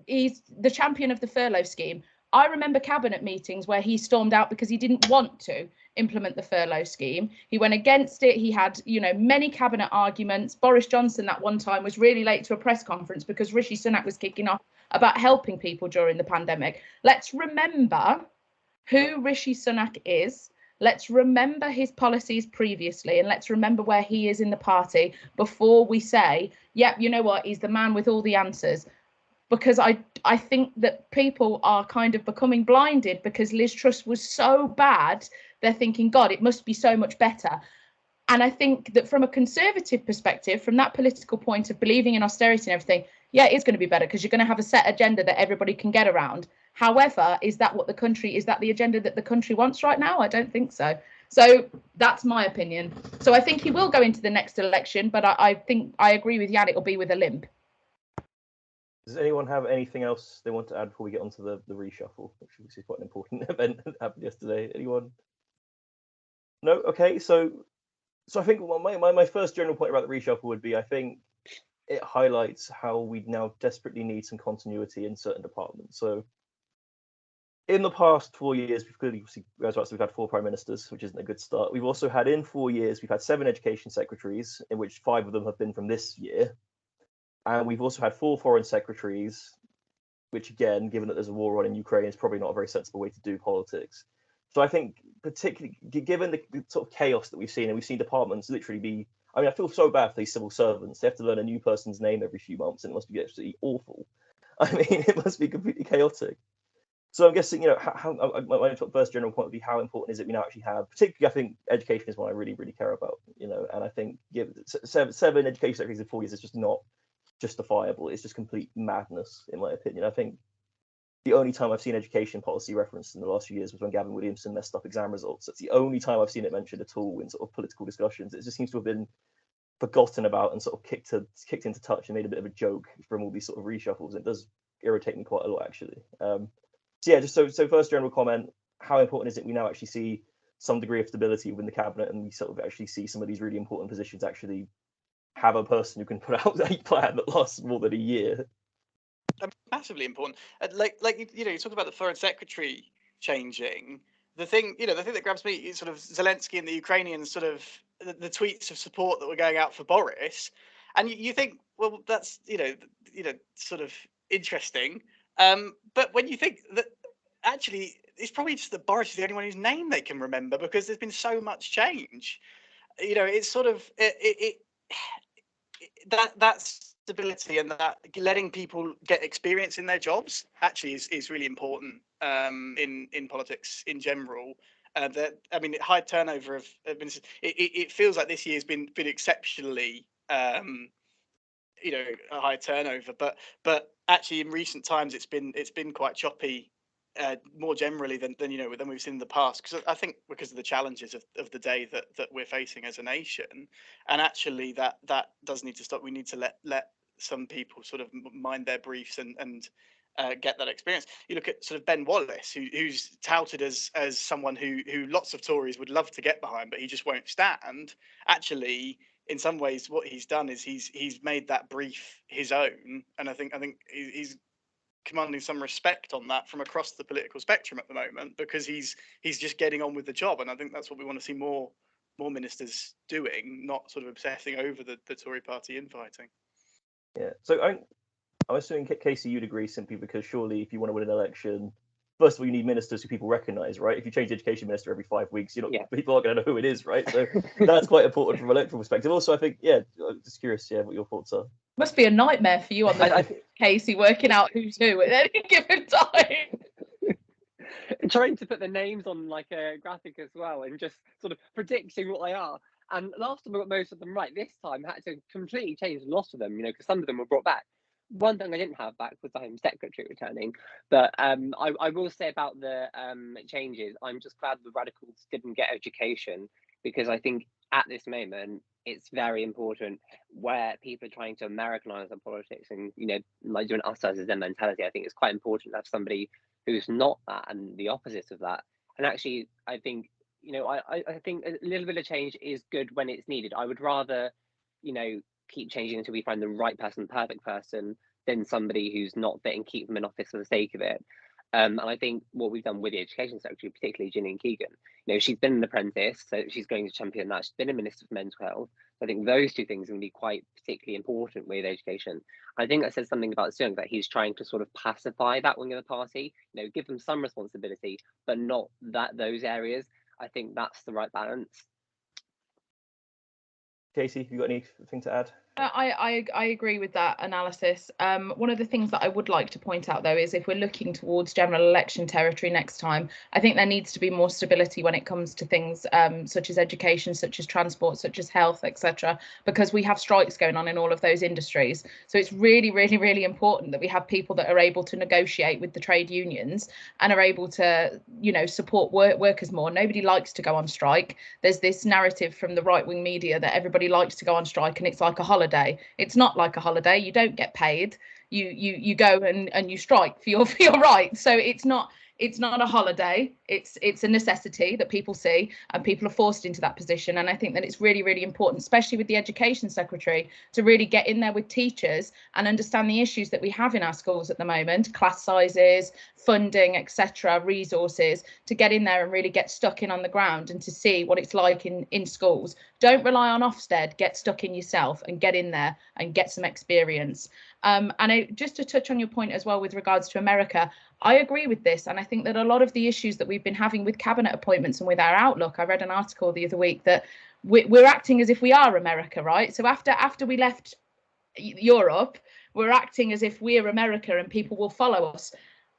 he's the champion of the furlough scheme. I remember cabinet meetings where he stormed out because he didn't want to implement the furlough scheme. He went against it. He had, many cabinet arguments. Boris Johnson that one time was really late to a press conference because Rishi Sunak was kicking off about helping people during the pandemic. Let's remember who Rishi Sunak is. Let's remember his policies previously, and let's remember where he is in the party before we say, yep, you know what, he's the man with all the answers. Because I think that people are kind of becoming blinded because Liz Truss was so bad, they're thinking, God, it must be so much better. And I think that from a conservative perspective, from that political point of believing in austerity and everything, yeah, it's going to be better because you're going to have a set agenda that everybody can get around. However, is that the agenda that the country wants right now? I don't think so. So that's my opinion. So I think he will go into the next election, but I think I agree with Jan, it'll be with a limp. Does anyone have anything else they want to add before we get onto the reshuffle, which is quite an important event that happened yesterday? Anyone? No? Okay, so I think my first general point about the reshuffle would be, I think it highlights how we now desperately need some continuity in certain departments. So in the past 4 years, we've had 4 prime ministers, which isn't a good start. We've also had, in 4 years, we've had 7 education secretaries, in which 5 of them have been from this year. And we've also had 4 foreign secretaries, which, again, given that there's a war on in Ukraine, is probably not a very sensible way to do politics. So I think, particularly given the sort of chaos that we've seen, and we've seen departments literally be, I feel so bad for these civil servants. They have to learn a new person's name every few months, and it must be absolutely awful. It must be completely chaotic. So I'm guessing, my first general point would be, how important is it we now actually have, particularly, I think education is one I really, really care about, and I think 7 education secretaries in 4 years is just not justifiable. It's just complete madness, in my opinion. I think the only time I've seen education policy referenced in the last few years was when Gavin Williamson messed up exam results. That's the only time I've seen it mentioned at all in sort of political discussions. It just seems to have been forgotten about and sort of kicked into touch and made a bit of a joke from all these sort of reshuffles. It does irritate me quite a lot, actually. So first general comment, how important is it we now actually see some degree of stability within the cabinet, and we sort of actually see some of these really important positions actually have a person who can put out a plan that lasts more than a year? Massively important. You talk about the foreign secretary changing. The thing that grabs me is sort of Zelensky and the Ukrainians, sort of the tweets of support that were going out for Boris, and you think, well, that's sort of interesting. But when you think that actually it's probably just that Boris is the only one whose name they can remember because there's been so much change. It's sort of that stability and that letting people get experience in their jobs actually is really important in politics in general. High turnover of it feels like this year's been exceptionally a high turnover, but actually in recent times it's been quite choppy. More generally than we've seen in the past, because I think because of the challenges of the day that we're facing as a nation, and actually that does need to stop. We need to let some people sort of mind their briefs and get that experience. You look at sort of Ben Wallace, who's touted as someone who lots of Tories would love to get behind, but he just won't stand. Actually, in some ways, what he's done is he's made that brief his own, and I think he's commanding some respect on that from across the political spectrum at the moment, because he's just getting on with the job, and I think that's what we want to see more ministers doing, not sort of obsessing over the Tory party infighting. Yeah. So I'm assuming, Casey, you'd agree, simply because surely if you want to win an election, first of all, you need ministers who people recognise, right? If you change the education minister every 5 weeks, people aren't going to know who it is, right? So that's quite important from an electoral perspective. Also, I think, I'm just curious, what your thoughts are. Must be a nightmare for you on the Casey, working out who's who at any given time. Trying to put the names on like a graphic as well, and just sort of predicting what they are. And last time I got most of them right. This time I had to completely change a lot of them, because some of them were brought back. One thing I didn't have back was the Home Secretary returning. But I will say about the changes, I'm just glad the Radicals didn't get education, because I think at this moment, it's very important where people are trying to Americanize their politics and, like doing us as their mentality. I think it's quite important to have somebody who's not that and the opposite of that. And actually, I think, I think a little bit of change is good when it's needed. I would rather, keep changing until we find the right person, the perfect person, than somebody who's not fit and keep them in office for the sake of it. And I think what we've done with the Education Secretary, particularly Gillian Keegan, she's been an apprentice, so she's going to champion that. She's been a Minister for Mental Health. So I think those two things are going to be quite particularly important with education. I think I said something about Sunak, that he's trying to sort of pacify that wing of the party, give them some responsibility, but not those areas. I think that's the right balance. Casey, have you got anything to add? I agree with that analysis. One of the things that I would like to point out, though, is if we're looking towards general election territory next time, I think there needs to be more stability when it comes to things such as education, such as transport, such as health, etc., because we have strikes going on in all of those industries. So it's really, really, really important that we have people that are able to negotiate with the trade unions and are able to, support workers more. Nobody likes to go on strike. There's this narrative from the right-wing media that everybody likes to go on strike and it's like a holiday. It's not like a holiday. You don't get paid. You go and you strike for your rights. So it's not a holiday. It's a necessity that people see, and people are forced into that position. And I think that it's really, really important, especially with the Education Secretary, to really get in there with teachers and understand the issues that we have in our schools at the moment: class sizes, funding, etc., resources, to get in there and really get stuck in on the ground and to see what it's like in schools. Don't rely on Ofsted. Get stuck in yourself and get in there and get some experience. And just to touch on your point as well with regards to America, I agree with this. And I think that a lot of the issues that we've been having with cabinet appointments and with our outlook, I read an article the other week that we're acting as if we are America, right? So after we left Europe, we're acting as if we're America and people will follow us,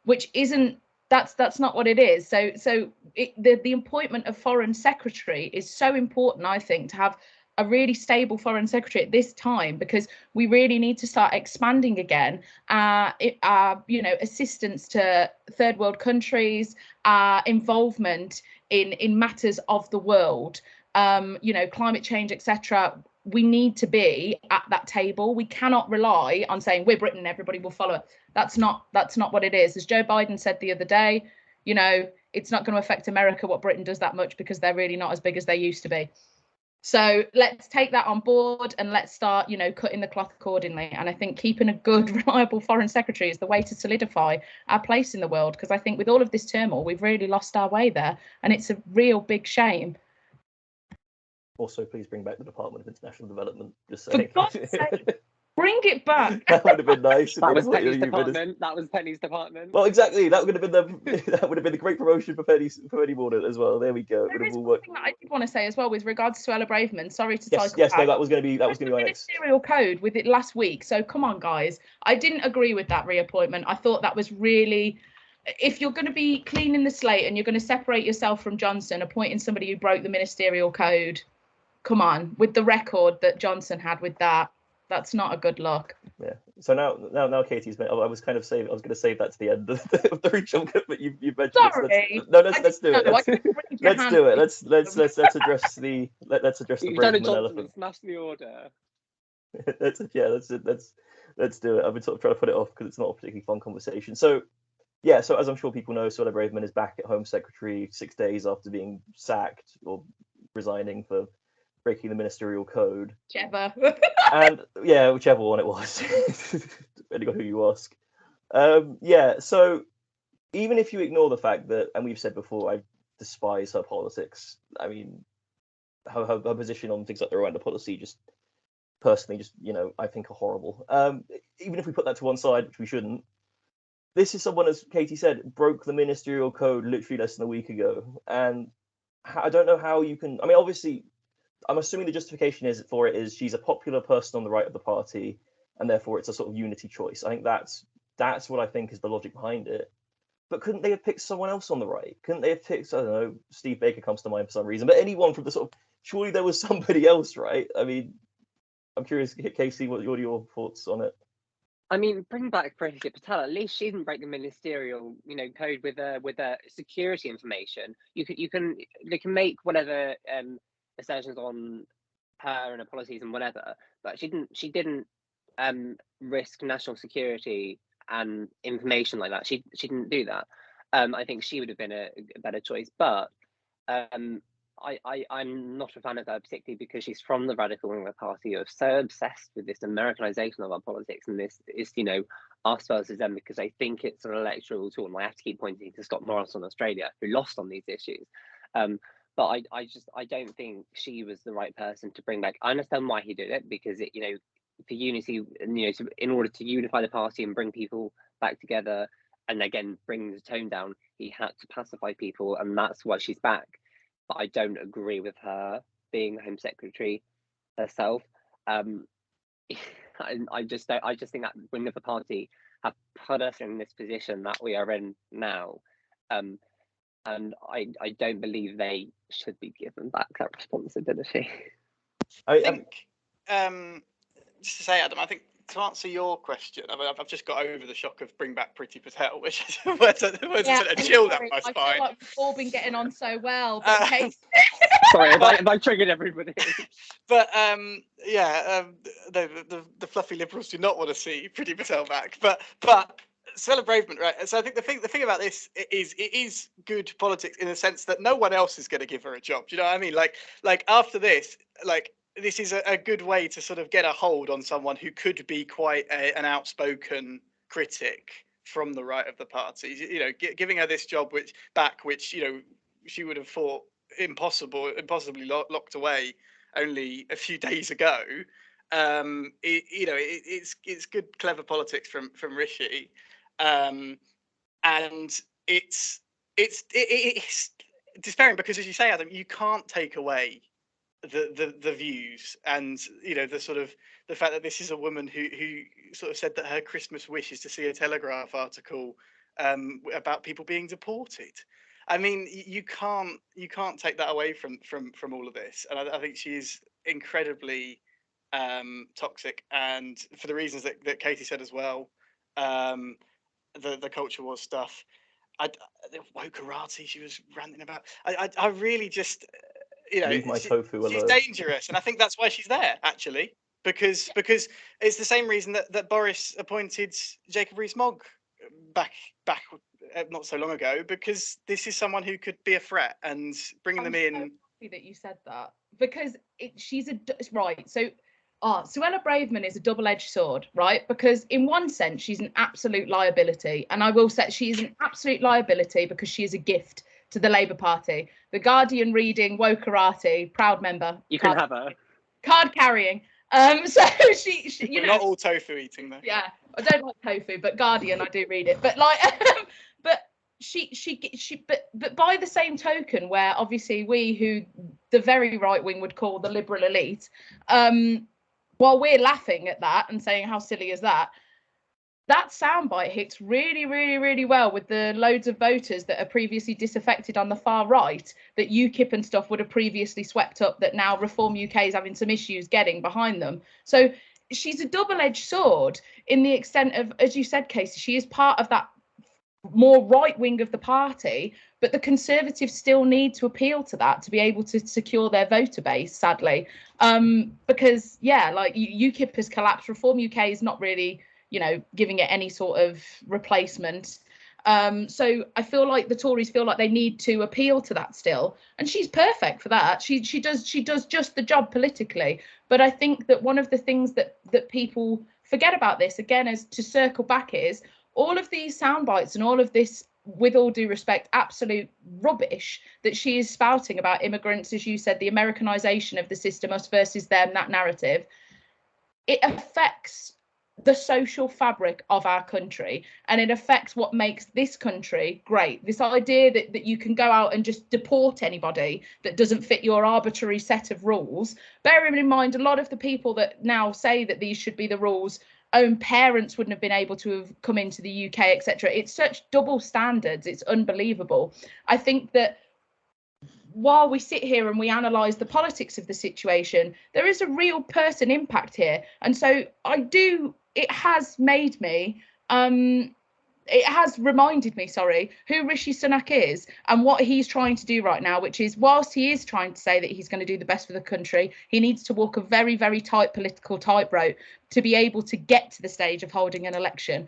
which isn't. That's not what it is. So the appointment of foreign secretary is so important, I think, to have a really stable foreign secretary at this time, because we really need to start expanding again our assistance to third world countries, our involvement in matters of the world, climate change, etc. We need to be at that table. We cannot rely on saying we're Britain, everybody will follow it. That's not what it is. As Joe Biden said the other day, it's not going to affect America what Britain does that much, because they're really not as big as they used to be. So let's take that on board and let's start, cutting the cloth accordingly. And I think keeping a good, reliable foreign secretary is the way to solidify our place in the world, because I think with all of this turmoil, we've really lost our way there. And it's a real big shame. Also, please bring back the Department of International Development. Just saying. For God's sake, bring it back. That would have been nice. That was Penny's department. That was Penny's department. Well, exactly. That would have been the great promotion for Penny Morning as well. There we go. There is something that I did want to say as well with regards to Ella Braverman. Sorry to cycle back. No, that was going to be my next. Ministerial code with it last week. So come on, guys. I didn't agree with that reappointment. I thought that was really. If you're going to be cleaning the slate and you're going to separate yourself from Johnson, appointing somebody who broke the ministerial code, come on, with the record that Johnson had with that's not a good look. Yeah. So now Katie's been. I was going to save that to the end of the reshuffle, but you mentioned. Sorry. Let's do it. Let's do it. Let's address the Braverman elephant. Smash the order. Let's do it. I've been sort of trying to put it off because it's not a particularly fun conversation. So as I'm sure people know, Ella Braverman is back at Home Secretary 6 days after being sacked or resigning for breaking the ministerial code. Whichever. And whichever one it was, depending on who you ask. So even if you ignore the fact that, and we've said before, I despise her politics. I mean, her position on things like the Rwanda policy, just personally, I think are horrible. Even if we put that to one side, which we shouldn't, this is someone, as Katie said, broke the ministerial code literally less than a week ago. And I don't know how you can. I mean, obviously, I'm assuming the justification is she's a popular person on the right of the party, and therefore it's a sort of unity choice. I think that's what I think is the logic behind it. But couldn't they have picked someone else on the right? Couldn't they have picked, I don't know, Steve Baker comes to mind for some reason, but anyone from the sort of, surely there was somebody else, right? I mean, I'm curious, Casey, what are your thoughts on it? I mean, bring back Priti Patel. At least she didn't break the ministerial, code with security information. They can make whatever assertions on her and her policies and whatever, but she didn't risk national security and information like that. She didn't do that. I think she would have been a better choice, but I'm not a fan of her, particularly because she's from the radical wing of the party who are so obsessed with this Americanization of our politics and this is, you know, us versus them, because I think it's an electoral tool. And I have to keep pointing to Scott Morrison, Australia, who lost on these issues. But I don't think she was the right person to bring back. I understand why he did it, because it, you know, for unity, you know, in order to unify the party and bring people back together, and again bring the tone down, he had to pacify people, and that's why she's back. But I don't agree with her being the Home Secretary herself. I just think that wing of the party have put us in this position that we are in now, and I don't believe they should be given back that responsibility. I think, just to say, Adam, I think to answer your question, I've just got over the shock of bring back Priti Patel, which was a chill down my spine. I feel like we've all been getting on so well, but okay. Sorry, have I triggered everybody? But the fluffy liberals do not want to see Priti Patel back. But Suella Braverman, right? So I think the thing about this is it is good politics in the sense that no one else is going to give her a job. Do you know what I mean? Like after this, like, this is a good way to sort of get a hold on someone who could be quite an outspoken critic from the right of the party. You know, giving her this job which you know she would have thought impossibly locked away only a few days ago. It's good, clever politics from Rishi, and it's despairing because, as you say, Adam, you can't take away the views and, you know, the fact that this is a woman who sort of said that her Christmas wish is to see a Telegraph article about people being deported. I mean, you can't take that away from all of this, and I think she's incredibly toxic, and for the reasons that Katie said as well, the culture war stuff, the wokerati she was ranting about. I really just, you know, Leave my tofu alone. She's dangerous, and I think that's why she's there, actually, because it's the same reason that Boris appointed Jacob Rees-Mogg back not so long ago, because this is someone who could be a threat, and bringing them in. So happy that you said that, because she's right. So, Suella Braverman is a double-edged sword, right? Because in one sense, she's an absolute liability, and I will say she is an absolute liability because she is a gift to the Labour Party. The Guardian reading wokerati, proud member. You can have her. Card carrying. So she you know, not all tofu eating though. Yeah, I don't like tofu, but Guardian I do read it. But like, but but by the same token, where obviously we, who the very right wing would call the liberal elite, while we're laughing at that and saying how silly is that, that soundbite hits really, really, really well with the loads of voters that are previously disaffected on the far right, that UKIP and stuff would have previously swept up, that now Reform UK is having some issues getting behind them. So she's a double-edged sword in the extent of, as you said, Casey, she is part of that more right wing of the party, but the Conservatives still need to appeal to that to be able to secure their voter base, sadly. Because, yeah, like UKIP has collapsed. Reform UK is not really, you know, giving it any sort of replacement. So I feel like the Tories feel like they need to appeal to that still, and she's perfect for that. She does just the job politically. But I think that one of the things that people forget about this, again, as to circle back, is all of these sound bites and all of this, with all due respect, absolute rubbish that she is spouting about immigrants, as you said, the Americanization of the system, us versus them, that narrative, it affects the social fabric of our country, and it affects what makes this country great. This idea that you can go out and just deport anybody that doesn't fit your arbitrary set of rules, bearing in mind a lot of the people that now say that these should be the rules, own parents wouldn't have been able to have come into the UK, etc. It's such double standards, it's unbelievable. I think that while we sit here and we analyse the politics of the situation, there is a real person impact here. And so it has made me it has reminded me, who Rishi Sunak is and what he's trying to do right now, which is, whilst he is trying to say that he's going to do the best for the country, he needs to walk a very, very tight political tightrope to be able to get to the stage of holding an election.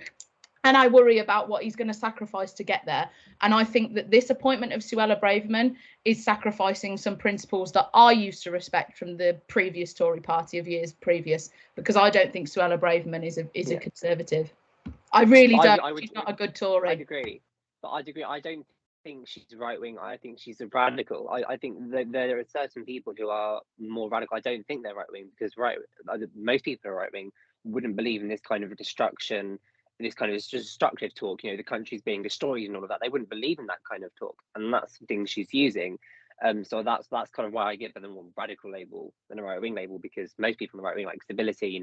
And I worry about what he's going to sacrifice to get there. And I think that this appointment of Suella Braverman is sacrificing some principles that I used to respect from the previous Tory party of years previous, because I don't think Suella Braverman is a conservative. I really don't. She's not a good Tory. I'd agree. I don't think she's right wing. I think she's a radical. I think that there are certain people who are more radical. I don't think they're right wing, because most people who are right wing wouldn't believe in this kind of destruction, this kind of destructive talk. The country's being destroyed and all of that. They wouldn't believe in that kind of talk, and that's the thing she's using. So that's kind of why I give them a more radical label than a right wing label, because most people on the right wing like stability.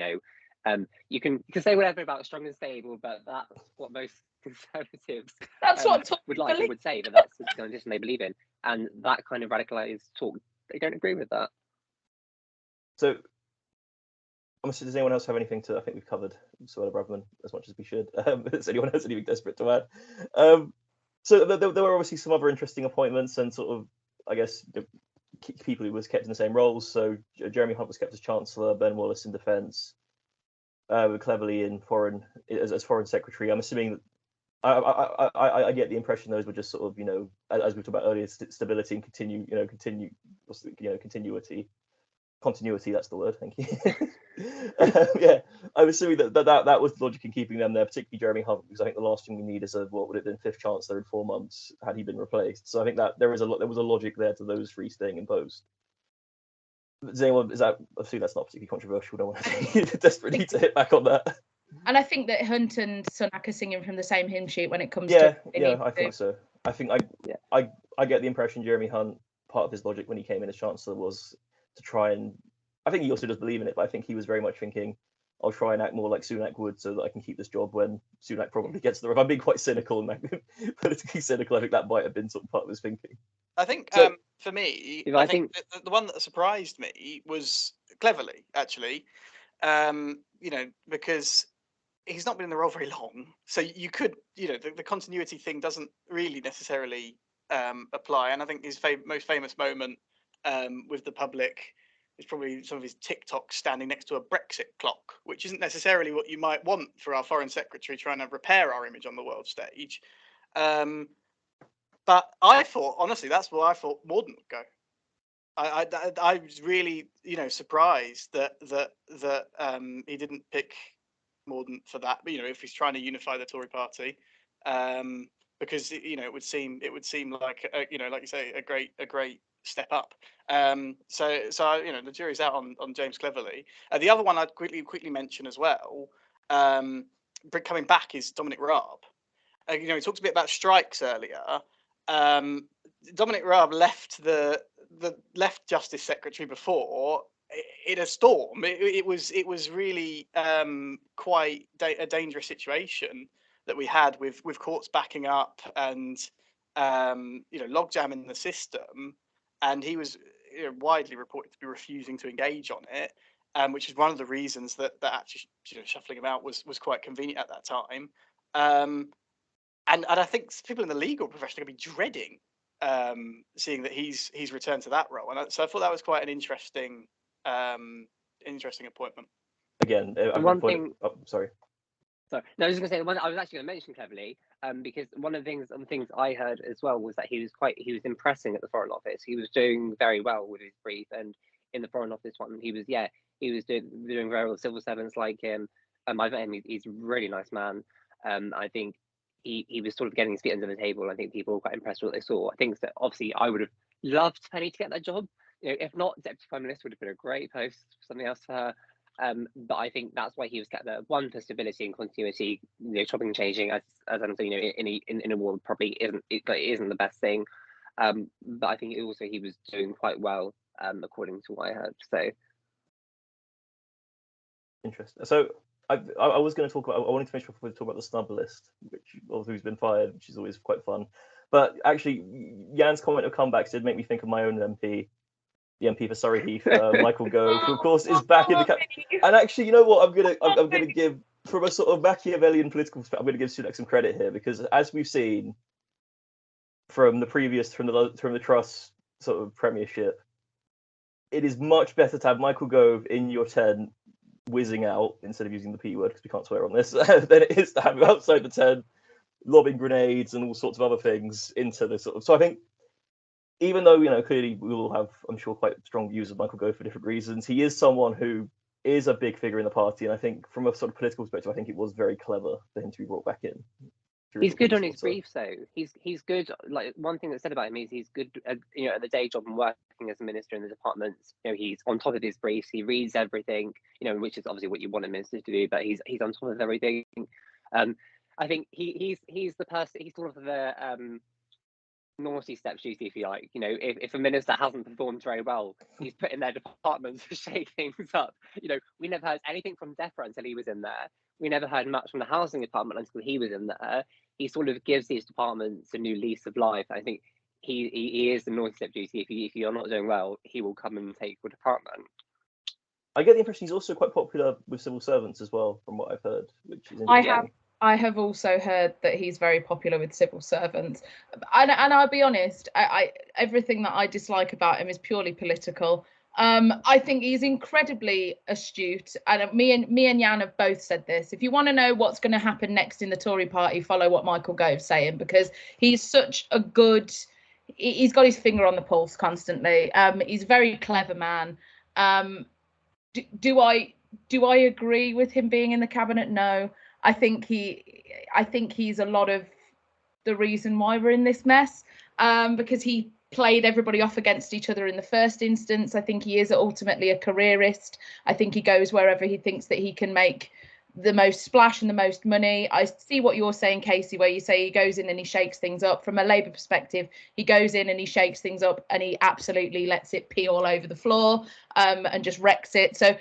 You can say whatever about strong and stable, but that's what most conservatives would say, that that's the kind of system they believe in, and that kind of radicalized talk, they don't agree with that. So, does anyone else have anything to? I think we've covered Suella Braverman as much as we should. Does anyone has anything desperate to add? So there were obviously some other interesting appointments and sort of, I guess, people who was kept in the same roles. So Jeremy Hunt was kept as Chancellor, Ben Wallace in Defence. Cleverly in as foreign secretary. I'm assuming that I get the impression those were just sort of, as we talked about earlier, stability and continuity. That's the word. Thank you. Yeah, I'm assuming that was the logic in keeping them there, particularly Jeremy Hunt, because I think the last thing we need is what would it have been, 5th Chancellor in 4 months had he been replaced. So I think that there was a logic there to those three staying in post. Obviously that's not particularly controversial. Don't want to desperately need to hit back on that. And I think that Hunt and Sunak are singing from the same hymn sheet when it comes to I think so. I think I get the impression Jeremy Hunt, part of his logic when he came in as Chancellor was to try and, I think he also does believe in it, but I think he was very much thinking, I'll try and act more like Sunak would so that I can keep this job when Sunak probably gets there. If I'm being quite cynical and politically cynical, I think that might have been sort of part of his thinking. I think for me, I think the one that surprised me was Cleverly, actually, because he's not been in the role very long. So you could, the continuity thing doesn't really necessarily apply. And I think his most famous moment with the public is probably some of his TikToks standing next to a Brexit clock, which isn't necessarily what you might want for our foreign secretary trying to repair our image on the world stage. But I thought, honestly, that's where I thought Morden would go. I was really, surprised that he didn't pick Morden for that. But if he's trying to unify the Tory party, because it would seem like like you say, a great step up. So the jury's out on James Cleverly. The other one I'd quickly mention as well, coming back, is Dominic Raab. He talked a bit about strikes earlier. Dominic Raab left the Justice Secretary before in a storm. It was really quite a dangerous situation that we had with courts backing up and logjam in the system, and he was widely reported to be refusing to engage on it, which is one of the reasons that actually shuffling him out was quite convenient at that time. And I think people in the legal profession are going to be dreading seeing that he's returned to that role. And so I thought that was quite an interesting appointment. Again, one thing. Sorry. No, I was just going to say, I was actually going to mention Cleverly, because one of the things I heard as well was that he was impressing at the Foreign Office. He was doing very well with his brief, and in the Foreign Office one, he was doing very well with civil servants like him. I've met him. He's a really nice man. I think he was sort of getting his feet under the table. I think people were quite impressed with what they saw. I think that obviously I would have loved Penny to get that job. If not, Deputy Prime Minister would have been a great post, something else for her. But I think that's why he was kept there. One, for stability and continuity. Chopping and changing, as I'm saying, in a war probably isn't the best thing. But I think also he was doing quite well, according to what I heard. So interesting. So I was going to talk about. I wanted to finish before we talk about the snub list, who's been fired, which is always quite fun. But actually, Jan's comment of comebacks did make me think of my own MP. The MP for Surrey Heath, Michael Gove, who of course is back in the. And actually, you know what? I'm gonna give from a sort of Machiavellian political perspective, I'm going to give Sunak some credit here, because as we've seen from the Truss sort of premiership, it is much better to have Michael Gove in your tent whizzing out, instead of using the P word because we can't swear on this, than it is to have him outside the tent lobbing grenades and all sorts of other things into the sort of. So I think, even though, clearly we will have, I'm sure, quite strong views of Michael Gove for different reasons, he is someone who is a big figure in the party, and I think from a sort of political perspective, I think it was very clever for him to be brought back in. He's good on his briefs, though. He's good. Like, one thing that's said about him is he's good at, at the day job and working as a minister in the departments. He's on top of his briefs. He reads everything. Which is obviously what you want a minister to do. But he's on top of everything. I think he's the person. He's sort of the naughty step duty, if you like. If a minister hasn't performed very well, he's put in their departments to shake things up. We never heard anything from DEFRA until he was in there. We never heard much from the housing department until he was in there. He sort of gives these departments a new lease of life. I think he is the naughty step duty. If you're not doing well, he will come and take your department. I get the impression he's also quite popular with civil servants as well, from what I've heard, which is interesting. I have also heard that he's very popular with civil servants, and I'll be honest, I everything that I dislike about him is purely political. I think he's incredibly astute, and me and Jan have both said this. If you want to know what's going to happen next in the Tory party, follow what Michael Gove's saying, because he's such a good. He's got his finger on the pulse constantly. He's a very clever man. Do I agree with him being in the cabinet? No. I think he's a lot of the reason why we're in this mess, because he played everybody off against each other in the first instance. I think he is ultimately a careerist. I think he goes wherever he thinks that he can make the most splash and the most money. I see what you're saying, Casey, where you say he goes in and he shakes things up. From a Labour perspective, he goes in and he shakes things up and he absolutely lets it pee all over the floor, and just wrecks it. So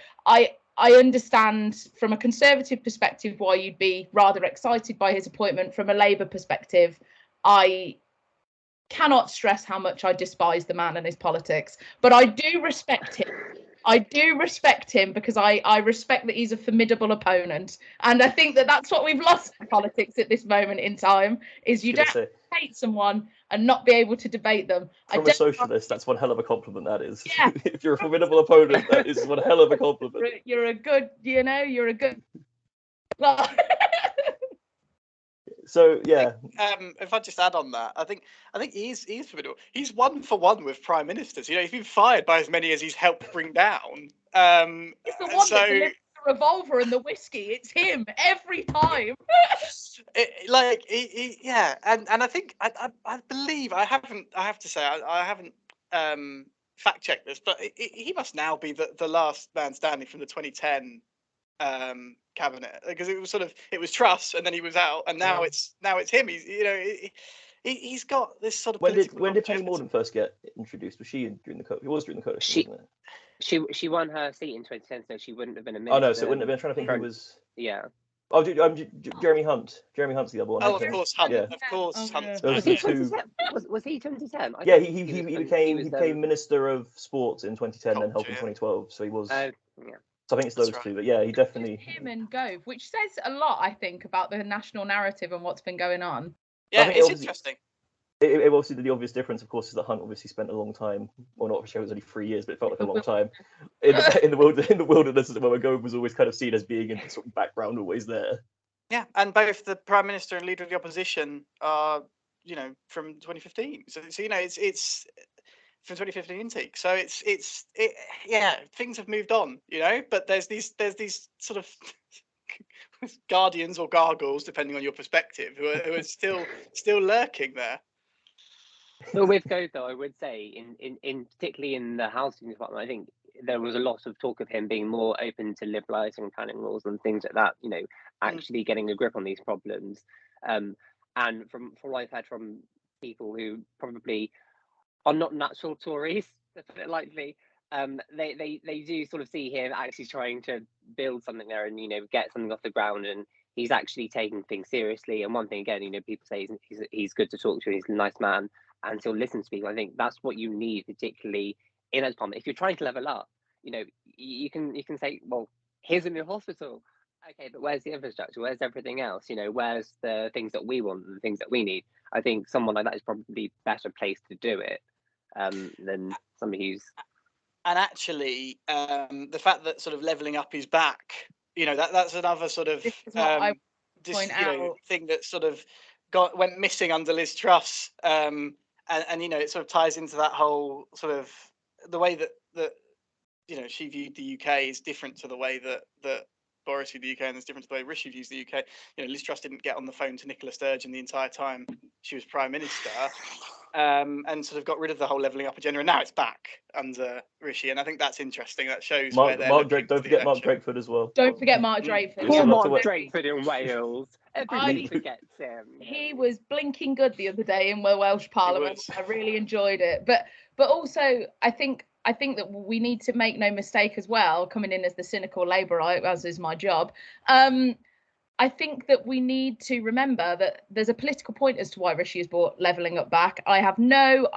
I understand from a Conservative perspective why you'd be rather excited by his appointment. From a Labour perspective, I cannot stress how much I despise the man and his politics, but I do respect him. I do respect him because I respect that he's a formidable opponent, and I think that that's what we've lost in politics at this moment in time. Is you don't hate someone and not be able to debate them. From a socialist, that's one hell of a compliment. That is. Yeah. If you're a formidable opponent, that is one hell of a compliment. You're a good. You're a good. So yeah. If I just add on that, I think he is formidable. He's 1 for 1 with prime ministers. He's been fired by as many as he's helped bring down. It's the one that delivers the revolver and the whiskey. It's him every time. Yeah, and I think I believe I have to say I haven't fact checked this, but he must now be the last man standing from the 2010 cabinet, because it was Truss and then he was out, and now it's him. He's got this sort of. When did Penny Mordaunt first get introduced? Was she during the coalition? It was during the coalition, wasn't it? She won her seat in 2010, so she wouldn't have been a minister. Oh no, so it wouldn't have been. I'm trying to think who was. Yeah. Oh, dude, Jeremy Hunt. Jeremy Hunt's the other one. Oh, of course, Hunt. Yeah. Of course, Hunt. Yeah. Was he 2010? Yeah, he became Minister of Sports in 2010, then helped in 2012. So he was. Yeah. So I think it's those two, but yeah, he definitely. Him and Gove, which says a lot, I think, about the national narrative and what's been going on. Yeah, it's interesting. It obviously, the obvious difference, of course, is that Hunt obviously spent a long time, well, not sure it was only 3 years, but it felt like a long time in the wilderness, where Gove was always kind of seen as being in the sort of background, always there. Yeah, and both the Prime Minister and Leader of the Opposition are, from 2015. So it's from 2015 intake. So yeah, things have moved on, but there's these sort of guardians or gargoyles, depending on your perspective, who are still lurking there. Well, with Gove, though, I would say, in particularly in the housing department, I think there was a lot of talk of him being more open to liberalising planning rules and things like that. Actually getting a grip on these problems. And from what I've heard from people who probably are not natural Tories, to put it lightly, they do sort of see him actually trying to build something there and get something off the ground, and he's actually taking things seriously. And one thing again, people say he's good to talk to, he's a nice man, and he'll listen to people. I think that's what you need, particularly in a department. If you're trying to level up, you can say, well, here's a new hospital, Okay, but where's the infrastructure? Where's everything else? Where's the things that we want and the things that we need? I think someone like that is probably better placed to do it than somebody who's. And actually, the fact that sort of levelling up is back, that's another sort of This is what I point out. thing that sort of went missing under Liz Truss, and it sort of ties into that whole sort of the way that she viewed the UK is different to the way that Boris viewed the UK, and it's different to the way Rishi views the UK. Liz Truss didn't get on the phone to Nicola Sturgeon the entire time she was Prime Minister, and sort of got rid of the whole levelling up agenda, and now it's back under Rishi, and I think that's interesting. That shows where they're Mark Drake. Don't forget Mark Drakeford as well. Don't forget Mark Drakeford. Poor Mark Drakeford in Wales. Everybody forgets him. He was blinking good the other day in the Welsh Parliament. I really enjoyed it, but also I think that we need to make no mistake as well, coming in as the cynical Labourite, as is my job. I think that we need to remember that there's a political point as to why Rishi has brought levelling up back. I have no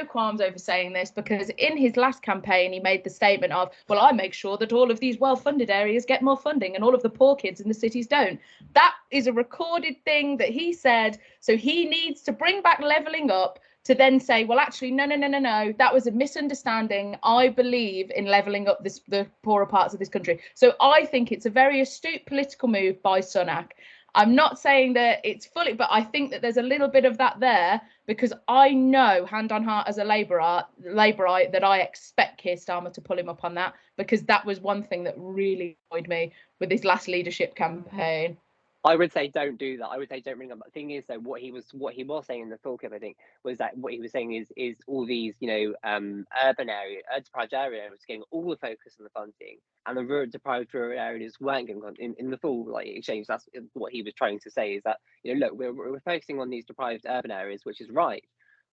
qualms over saying this, because in his last campaign, he made the statement of, well, I make sure that all of these well-funded areas get more funding and all of the poor kids in the cities don't. That is a recorded thing that he said. So he needs to bring back levelling up to then say, well, actually, no, that was a misunderstanding. I believe in levelling up the poorer parts of this country. So I think it's a very astute political move by Sunak. I'm not saying that it's fully, but I think that there's a little bit of that there, because I know, hand on heart, as a Labourite, that I expect Keir Starmer to pull him up on that, because that was one thing that really annoyed me with his last leadership campaign. I would say don't do that. I would say don't bring up. The thing is, though, what he was saying in the full clip, I think, was that what he was saying is all these, urban areas, deprived areas, getting all the focus on the funding, and the deprived rural areas weren't getting in the full exchange. That's what he was trying to say, is that look, we're focusing on these deprived urban areas, which is right,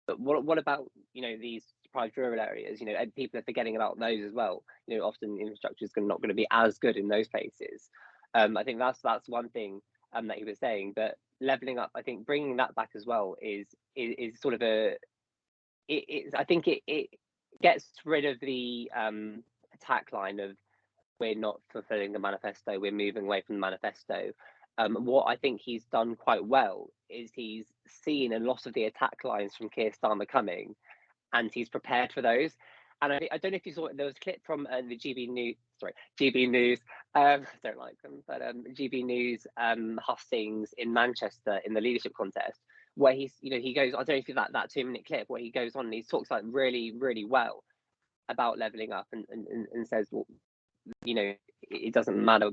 but what about these deprived rural areas? And people are forgetting about those as well. Often infrastructure is not going to be as good in those places. I think that's one thing that he was saying, but levelling up, I think bringing that back as well is sort of I think it gets rid of the attack line of we're not fulfilling the manifesto, we're moving away from the manifesto. What I think he's done quite well is he's seen a lot of the attack lines from Keir Starmer coming, and he's prepared for those. And I don't know if you saw it, there was a clip from the GB News, I don't like them, but GB News hustings in Manchester in the leadership contest, where he goes, I don't know if you that 2-minute clip where he goes on and he talks like really, really well about levelling up and says, well, it doesn't matter.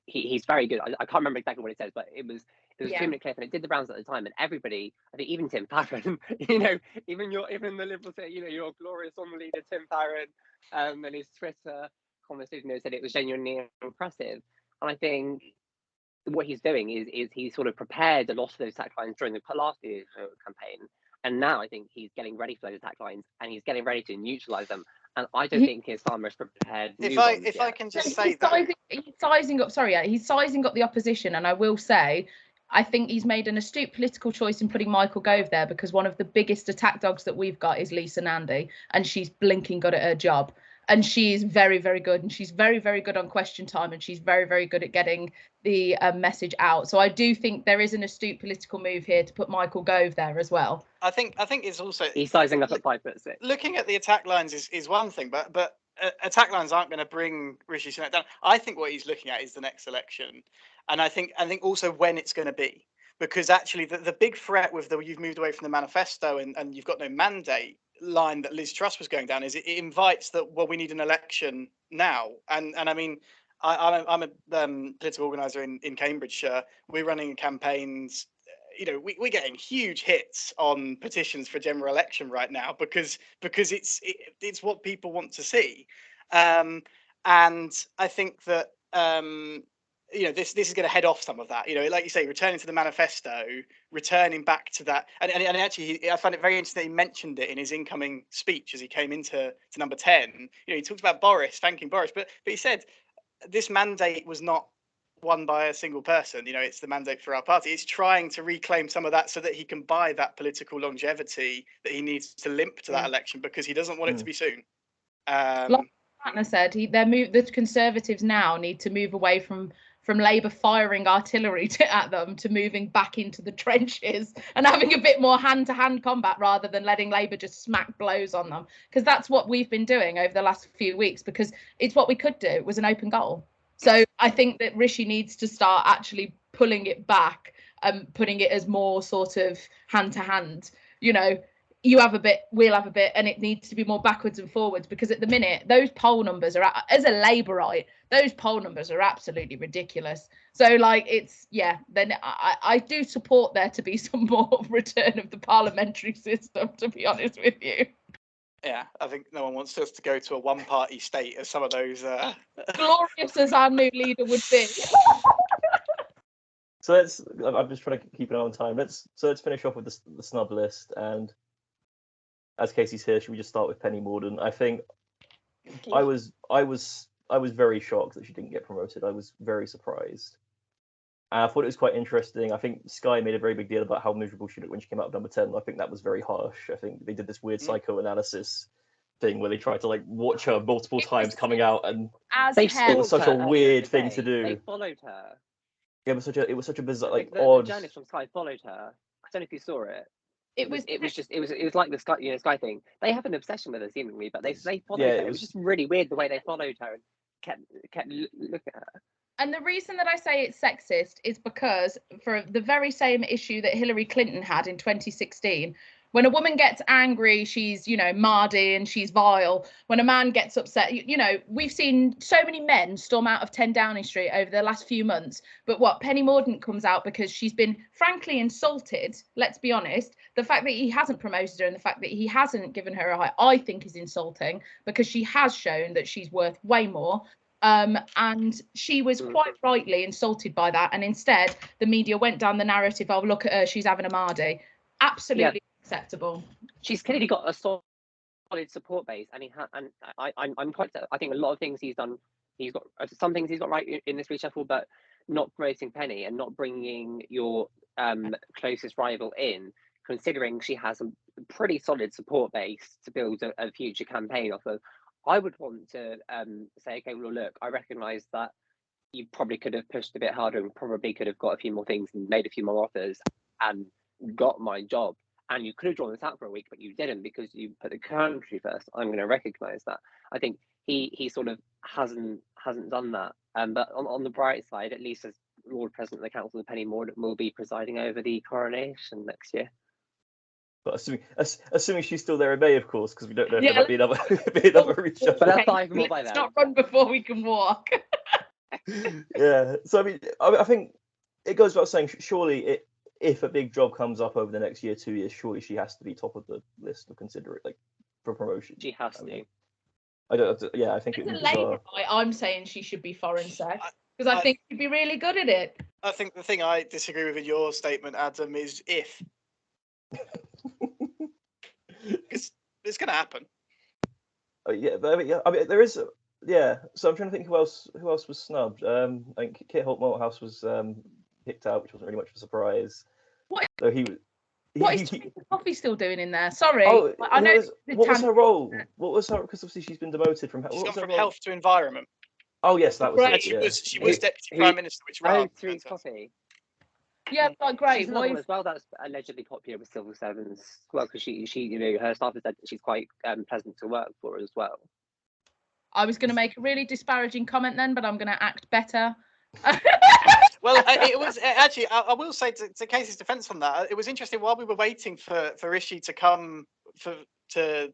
He's very good. I can't remember exactly what it says, but it was a 2-minute clip, and it did the rounds at the time, and everybody, I think even Tim Farron, even the Liberals say, your glorious on leader Tim Farron, and his Twitter conversation said it was genuinely impressive. And I think what he's doing is he's sort of prepared a lot of those attack lines during the last campaign, and now I think he's getting ready for those attack lines, and he's getting ready to neutralise them. And I don't think Keir Starmer is prepared. If I can just say that he's sizing up the opposition, and I will say, I think he's made an astute political choice in putting Michael Gove there, because one of the biggest attack dogs that we've got is Lisa Nandy, and she's blinking good at her job. And she's very, very good, and she's very, very good on question time, and she's very, very good at getting the message out. So I do think there is an astute political move here to put Michael Gove there as well. I think it's also he's sizing up at 5'6". Looking at the attack lines is one thing, but attack lines aren't going to bring Rishi Sunak down. I think what he's looking at is the next election, and I think also when it's going to be, because actually the big threat with you've moved away from the manifesto and you've got no mandate line that Liz Truss was going down is it invites that, well, we need an election now, and I mean, I'm a political organizer in Cambridgeshire. We're running campaigns. We're getting huge hits on petitions for general election right now because it's what people want to see, and I think that this is going to head off some of that. Like you say, returning to the manifesto, returning back to that, and actually, I find it very interesting that he mentioned it in his incoming speech as he came into number 10. He talked about thanking Boris, but he said this mandate was not won by a single person. It's the mandate for our party. It's trying to reclaim some of that so that he can buy that political longevity that he needs to limp to that election, because he doesn't want it to be soon. Ratner said the Conservatives now need to move away from Labour firing artillery at them to moving back into the trenches and having a bit more hand-to-hand combat rather than letting Labour just smack blows on them, because that's what we've been doing over the last few weeks, because it's what we could do. It was an open goal. So I think that Rishi needs to start actually pulling it back and putting it as more sort of hand-to-hand, you know. You have a bit, we'll have a bit, and it needs to be more backwards and forwards, because at the minute those poll numbers are, as a Labourite, those poll numbers are absolutely ridiculous. So like then I do support there to be some more return of the parliamentary system, to be honest with you. Yeah, I think no one wants us to go to a one-party state, as some of those glorious as our new leader would be. So I'm just trying to keep an eye on time. Let's finish off with the snub list, and as Casey's here, should we just start with Penny Mordaunt? I think I was very shocked that she didn't get promoted. I was very surprised. And I thought it was quite interesting. I think Sky made a very big deal about how miserable she looked when she came out of number 10. I think that was very harsh. I think they did this weird psychoanalysis thing where they tried to like watch her multiple times coming out, and it was such a weird thing to do. They followed her. Yeah, it was such a bizarre, like the odd. journalist from Sky followed her. I don't know if you saw it. It was like the Sky thing. They have an obsession with her seemingly, but they followed her. It was just really weird the way they followed her and kept looking at her. And the reason that I say it's sexist is because for the very same issue that Hillary Clinton had in 2016, when a woman gets angry, she's, mardy and she's vile. When a man gets upset, we've seen so many men storm out of 10 Downing Street over the last few months. But Penny Mordaunt comes out because she's been frankly insulted. Let's be honest. The fact that he hasn't promoted her and the fact that he hasn't given her a high, I think is insulting, because she has shown that she's worth way more. And she was quite rightly insulted by that. And instead, the media went down the narrative of, look at her, she's having a mardy. Absolutely acceptable. She's clearly got a solid support base, and I'm quite. I think a lot of things he's done. He's got some things he's got right in this reshuffle, but not promoting Penny and not bringing your closest rival in, considering she has a pretty solid support base to build a future campaign off of. I would want to say, okay, well, look, I recognise that you probably could have pushed a bit harder and probably could have got a few more things and made a few more offers and got my job. And you could have drawn this out for a week, but you didn't because you put the country first. I'm going to recognise that. I think he sort of hasn't done that. But on the bright side, at least as Lord President of the Council, Penny Mordaunt will be presiding over the coronation next year. But assuming she's still there in May, of course, because we don't know if there might be another reshuffle. But that's 5 more by then. Let's not run before we can walk. Yeah. So I think it goes without saying. Surely, if a big job comes up over the next year, 2 years, surely she has to be top of the list to consider it, like for promotion. She has to. I don't. I think it would be bizarre. I'm saying she should be foreign sec because I think she'd be really good at it. I think the thing I disagree with in your statement, Adam, is if. It's going to happen. There is. So I'm trying to think who else was snubbed. I think Kit Holt-Malthouse was kicked out, which wasn't really much of a surprise. What? So he was. What is Coffee still doing in there? Sorry, I know. What was her role? What was her? Because obviously she's been demoted from. She's gone from health to environment. Oh yes, that was it. She was deputy prime minister, which through Coffee. Yeah, great. She's another one as well that's allegedly popular with civil servants. Well, because she, her staff has said that she's quite pleasant to work for as well. I was going to make a really disparaging comment then, but I'm going to act better. Well, it was actually. I will say to Casey's defence on that, it was interesting while we were waiting for Rishi to come to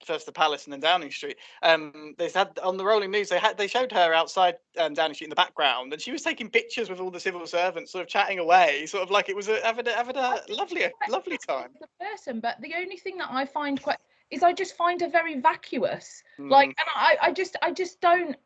first the Palace and then Downing Street. They had on the Rolling News. They showed her outside Downing Street in the background, and she was taking pictures with all the civil servants, sort of chatting away, sort of like it was having a lovely time. The person, but the only thing that I find is I just find her very vacuous. Like, and I just don't.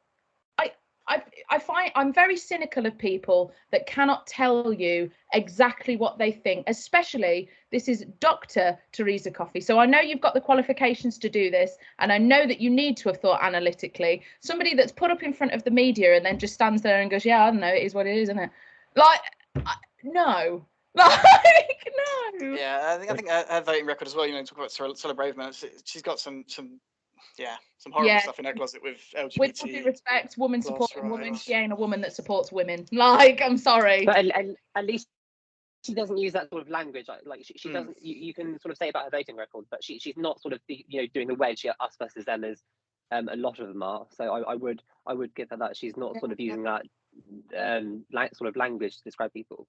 I find I'm very cynical of people that cannot tell you exactly what they think, especially this is Dr. Theresa Coffey. So I know you've got the qualifications to do this, and I know that you need to have thought analytically. Somebody that's put up in front of the media and then just stands there and goes, yeah, I don't know, it is what it is, isn't it? Like, no. Like, no. Yeah, I think her voting record as well, talk about Cilla Braverman, she's got some some horrible Yeah. stuff in her closet with LGBT. With all due respect, woman plus supporting woman, rights. she ain't a woman that supports women. Like, I'm sorry. But at least she doesn't use that sort of language. Like she doesn't. You can sort of say about her voting record, but she's not sort of doing the wedge us versus them as a lot of them are. So I would give her that she's not sort of using that sort of language to describe people.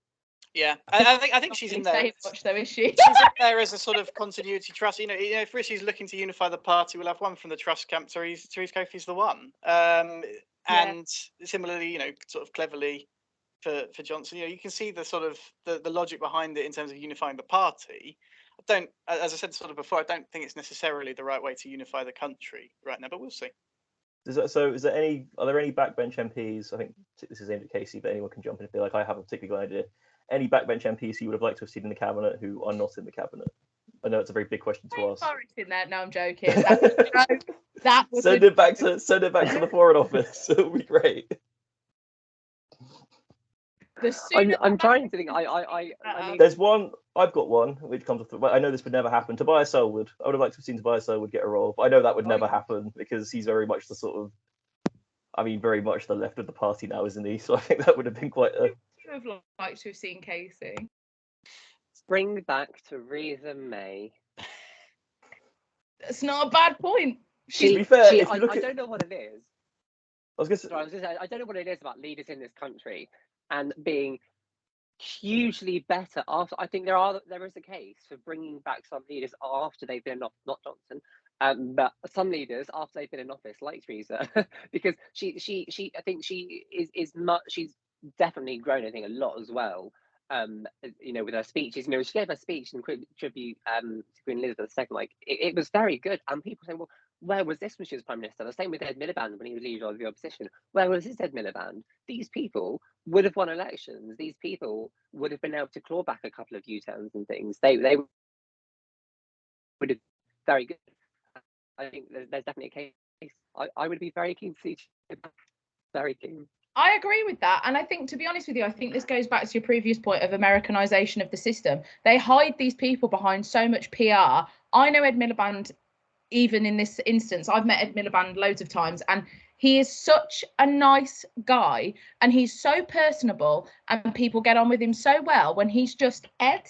Yeah, I think she's in there. Much though, is she? She's in there as a sort of continuity trust. If Rishi's looking to unify the party, we'll have one from the trust camp. Therese Coffey's the one. And similarly, sort of cleverly for Johnson, you can see the sort of the logic behind it in terms of unifying the party. As I said sort of before, I don't think it's necessarily the right way to unify the country right now, but we'll see. Are there any backbench MPs? I think this is aimed at Casey, but anyone can jump in if they like. I have a particularly good idea. Any backbench MPs you would have liked to have seen in the cabinet who are not in the cabinet? I know it's a very big question to ask. In there. No, I'm joking. That was a joke. That was send it back to the Foreign Office. It'll be great. I'm trying to think. I mean, there's one. I've got one which comes off. I know this would never happen. Tobias Selwood. I would have liked to have seen Tobias Selwood get a role, but I know that would never happen because he's very much the sort of. I mean, very much the left of the party now, isn't he? So I think that would have been quite a. I would have liked to have seen Casey. Bring back Theresa May. That's not a bad point. To be fair, I don't know what it is. I don't know what it is about leaders in this country and being hugely better after. I think there is a case for bringing back some leaders after they've been off, not Johnson, but some leaders after they've been in office, like Theresa, because she I think she is much. She's definitely grown, I think, a lot as well. With her speeches, she gave her speech in tribute to Queen Elizabeth II. Like it was very good, and people saying, well, where was this when she was Prime Minister? The same with Ed Miliband when he was leader of the opposition. Where was his Ed Miliband? These people would have won elections. These people would have been able to claw back a couple of U-turns and things. They would have very good. I think there's definitely a case. I would be very keen to see. Very keen. I agree with that. And I think, to be honest with you, I think this goes back to your previous point of Americanization of the system. They hide these people behind so much PR. I know Ed Miliband, even in this instance, I've met Ed Miliband loads of times, and he is such a nice guy and he's so personable and people get on with him so well when he's just Ed.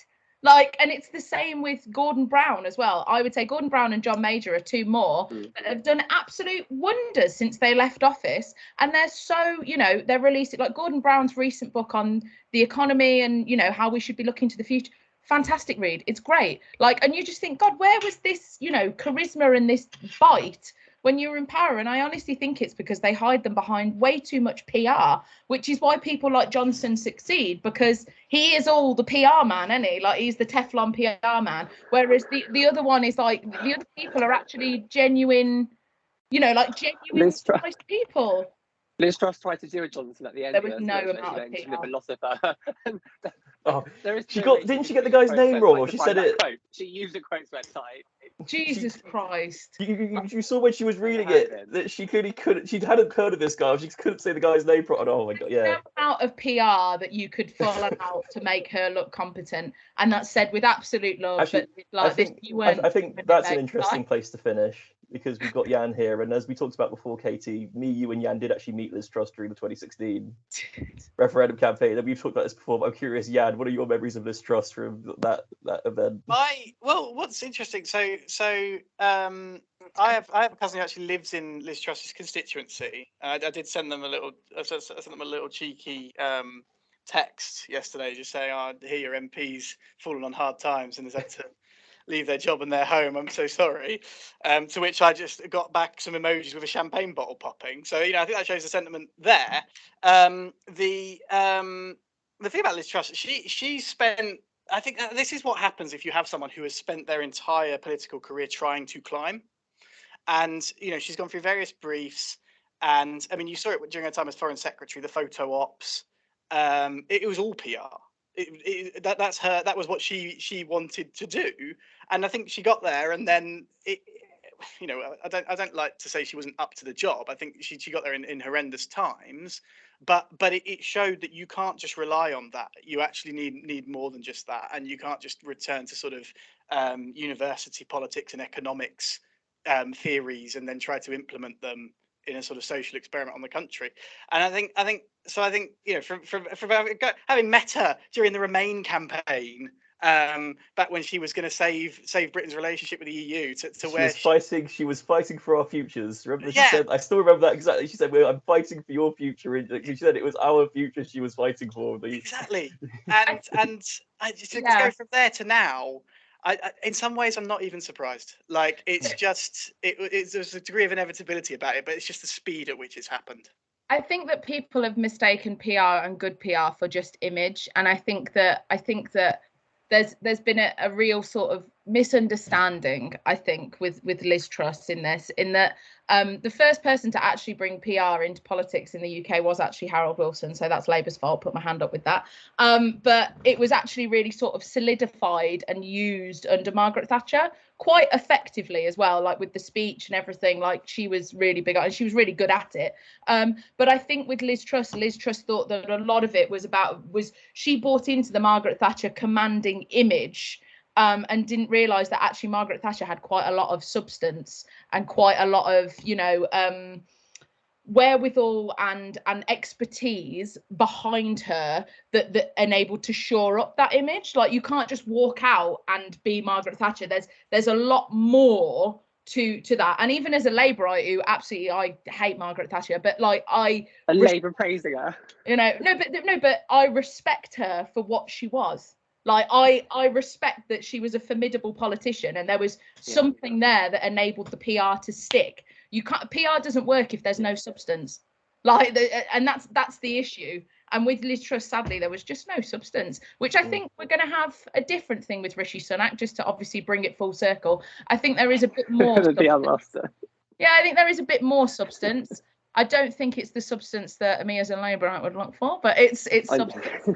And it's the same with Gordon Brown as well. I would say Gordon Brown and John Major are two more that have done absolute wonders since they left office. And they're so, they're releasing, like Gordon Brown's recent book on the economy and, how we should be looking to the future. Fantastic read. It's great. And you just think, God, where was this, charisma and this bite when you were in power? And I honestly think it's because they hide them behind way too much PR, which is why people like Johnson succeed, because he is all the PR man, isn't he? He's the Teflon PR man. Whereas the other one is the other people are actually genuine, genuine nice people. Liz Truss tried to do a Johnson at the end. There was no amount of PR. The philosopher. Didn't she get the guy's name wrong, or she said it? Quote. She used a quotes website. Jesus Christ! You saw when she was reading it that she clearly couldn't. She hadn't heard of this guy. She couldn't say the guy's name properly. Oh my god! Yeah. No amount of PR that you could follow out to make her look competent, and that's said with absolute love. Actually, I think that's an interesting place to finish, because we've got Jan here, and as we talked about before, Katie, me, you, and Jan did actually meet Liz Truss during the 2016 referendum campaign. And we've talked about this before, but I'm curious, Jan, what are your memories of Liz Truss from that event? What's interesting? So I have a cousin who actually lives in Liz Truss's constituency. I did send them a little cheeky text yesterday, just saying, "I hear your MP's fallen on hard times and has had to leave their job and their home. I'm so sorry." To which I just got back some emojis with a champagne bottle popping. So I think that shows the sentiment there. The thing about Liz Truss, she spent. I think this is what happens if you have someone who has spent their entire political career trying to climb, and she's gone through various briefs, and I mean you saw it during her time as Foreign Secretary, the photo ops. It was all PR. That was what she wanted to do, and I think she got there, and then I don't like to say she wasn't up to the job. I think she got there in horrendous times, but it showed that you can't just rely on that. You actually need more than just that, and you can't just return to sort of university politics and economics theories and then try to implement them in a sort of social experiment on the country. And I think from having met her during the Remain campaign, back when she was going to save Britain's relationship with the EU, she was fighting for our futures. Remember, she said, I still remember that exactly. She said, "Well, I'm fighting for your future." She said it was our future she was fighting for. Exactly. And to go from there to now, in some ways, I'm not even surprised. Like, it's just there's a degree of inevitability about it, but it's just the speed at which it's happened. I think that people have mistaken PR and good PR for just image, and I think that there's been a real sort of misunderstanding, I think, with Liz Truss in that the first person to actually bring PR into politics in the UK was actually Harold Wilson, so that's Labour's fault. Put my hand up with that. But it was actually really sort of solidified and used under Margaret Thatcher quite effectively as well, like with the speech and everything. Like, she was really big and she was really good at it. But I think with Liz Truss thought that a lot of it was she bought into the Margaret Thatcher commanding image, and didn't realise that actually Margaret Thatcher had quite a lot of substance and quite a lot of, wherewithal and expertise behind her that enabled to shore up that image. Like, you can't just walk out and be Margaret Thatcher. There's a lot more to that. And even as a Labourite who absolutely, I hate Margaret Thatcher, but like Labour praising her, but I respect her for what she was. Like, I respect that she was a formidable politician, and there was something there that enabled the PR to stick. PR doesn't work if there's no substance. And that's the issue. And with Liz Truss, sadly, there was just no substance, which I think we're going to have a different thing with Rishi Sunak, just to obviously bring it full circle. I think there is a bit more. I think there is a bit more substance. I don't think it's the substance that me as a Labourite would look for, but it's substance.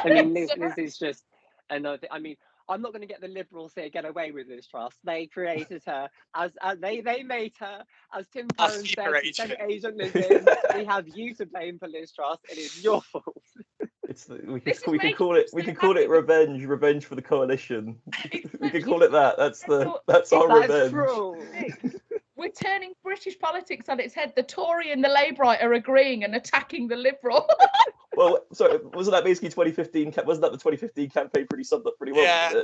I mean, Liz is just another. I mean, I'm not going to get the Liberals here get away with Liz Truss. They created her as they made her, as Tim Curran said, Agent Liz in. We have you to blame for Liz Truss. It is your fault. We can call it revenge for the coalition. We can call it that. That's our revenge. True. We're turning British politics on its head. The Tory and the Labourite are agreeing and attacking the Liberal. Well, sorry, wasn't that basically 2015? Wasn't that the 2015 campaign pretty summed up pretty well? Yeah.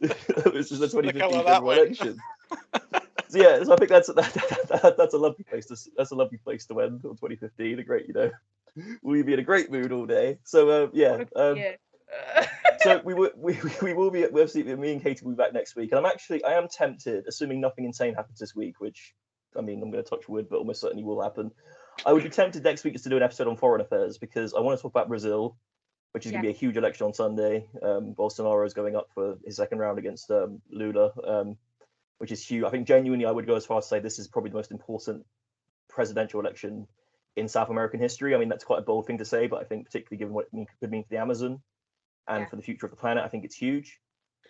It was just the 2015 general election. So I think that's a lovely place to end on 2015. A great, we'll be in a great mood all day. So so we will be obviously, me and Katie will be back next week, and I am tempted, assuming nothing insane happens this week, which I'm going to touch wood, but almost certainly will happen. I would be tempted next week to do an episode on foreign affairs, because I want to talk about Brazil, which is going to be a huge election on Sunday. Bolsonaro is going up for his second round against Lula, which is huge. I think genuinely I would go as far as to say this is probably the most important presidential election in South American history. I mean, that's quite a bold thing to say, but I think particularly given what it could mean for the Amazon and for the future of the planet, I think it's huge.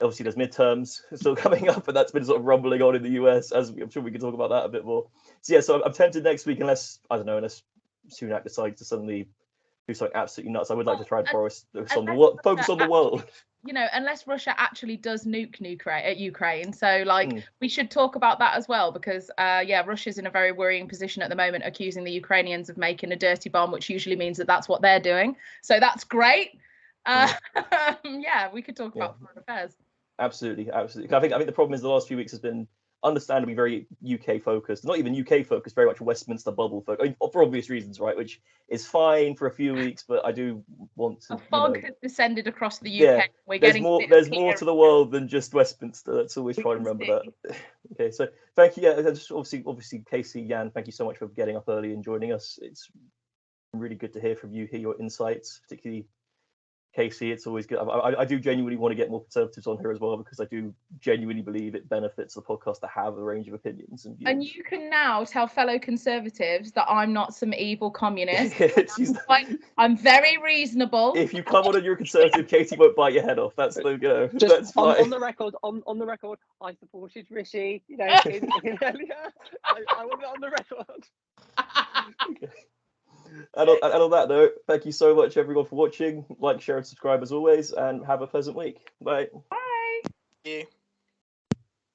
Obviously, there's midterms still coming up, and that's been sort of rumbling on in the US, as I'm sure we can talk about that a bit more. So I'm tempted next week, unless Sunak decides to suddenly do something absolutely nuts. I would like to try and focus on the world. Unless Russia actually does nuke Ukraine. So we should talk about that as well, because Russia's in a very worrying position at the moment, accusing the Ukrainians of making a dirty bomb, which usually means that that's what they're doing. So that's great. We could talk about foreign affairs. Absolutely. I think the problem is the last few weeks has been understandably very UK focused, not even UK focused, very much Westminster bubble focused, I mean, for obvious reasons, right? Which is fine for a few weeks, but I do want to. A fog has descended across the UK. Yeah, there's more to the world than just Westminster. Let's always try and remember that. Okay, so thank you. Yeah, just obviously, Casey, Jan, thank you so much for getting up early and joining us. It's really good to hear from you, hear your insights, particularly Casey. It's always good. I do genuinely want to get more Conservatives on here as well, because I do genuinely believe it benefits the podcast to have a range of opinions and views. And you can now tell fellow Conservatives that I'm not some evil communist. I'm very reasonable. If you come on and you're a Conservative, Katie won't bite your head off. That's no go. That's fine. On the record, I supported Rishi. Earlier. I want it on the record. Okay. And on that note, thank you so much everyone for watching. Like, share and subscribe as always, and have a pleasant week. Bye. Bye. Thank you.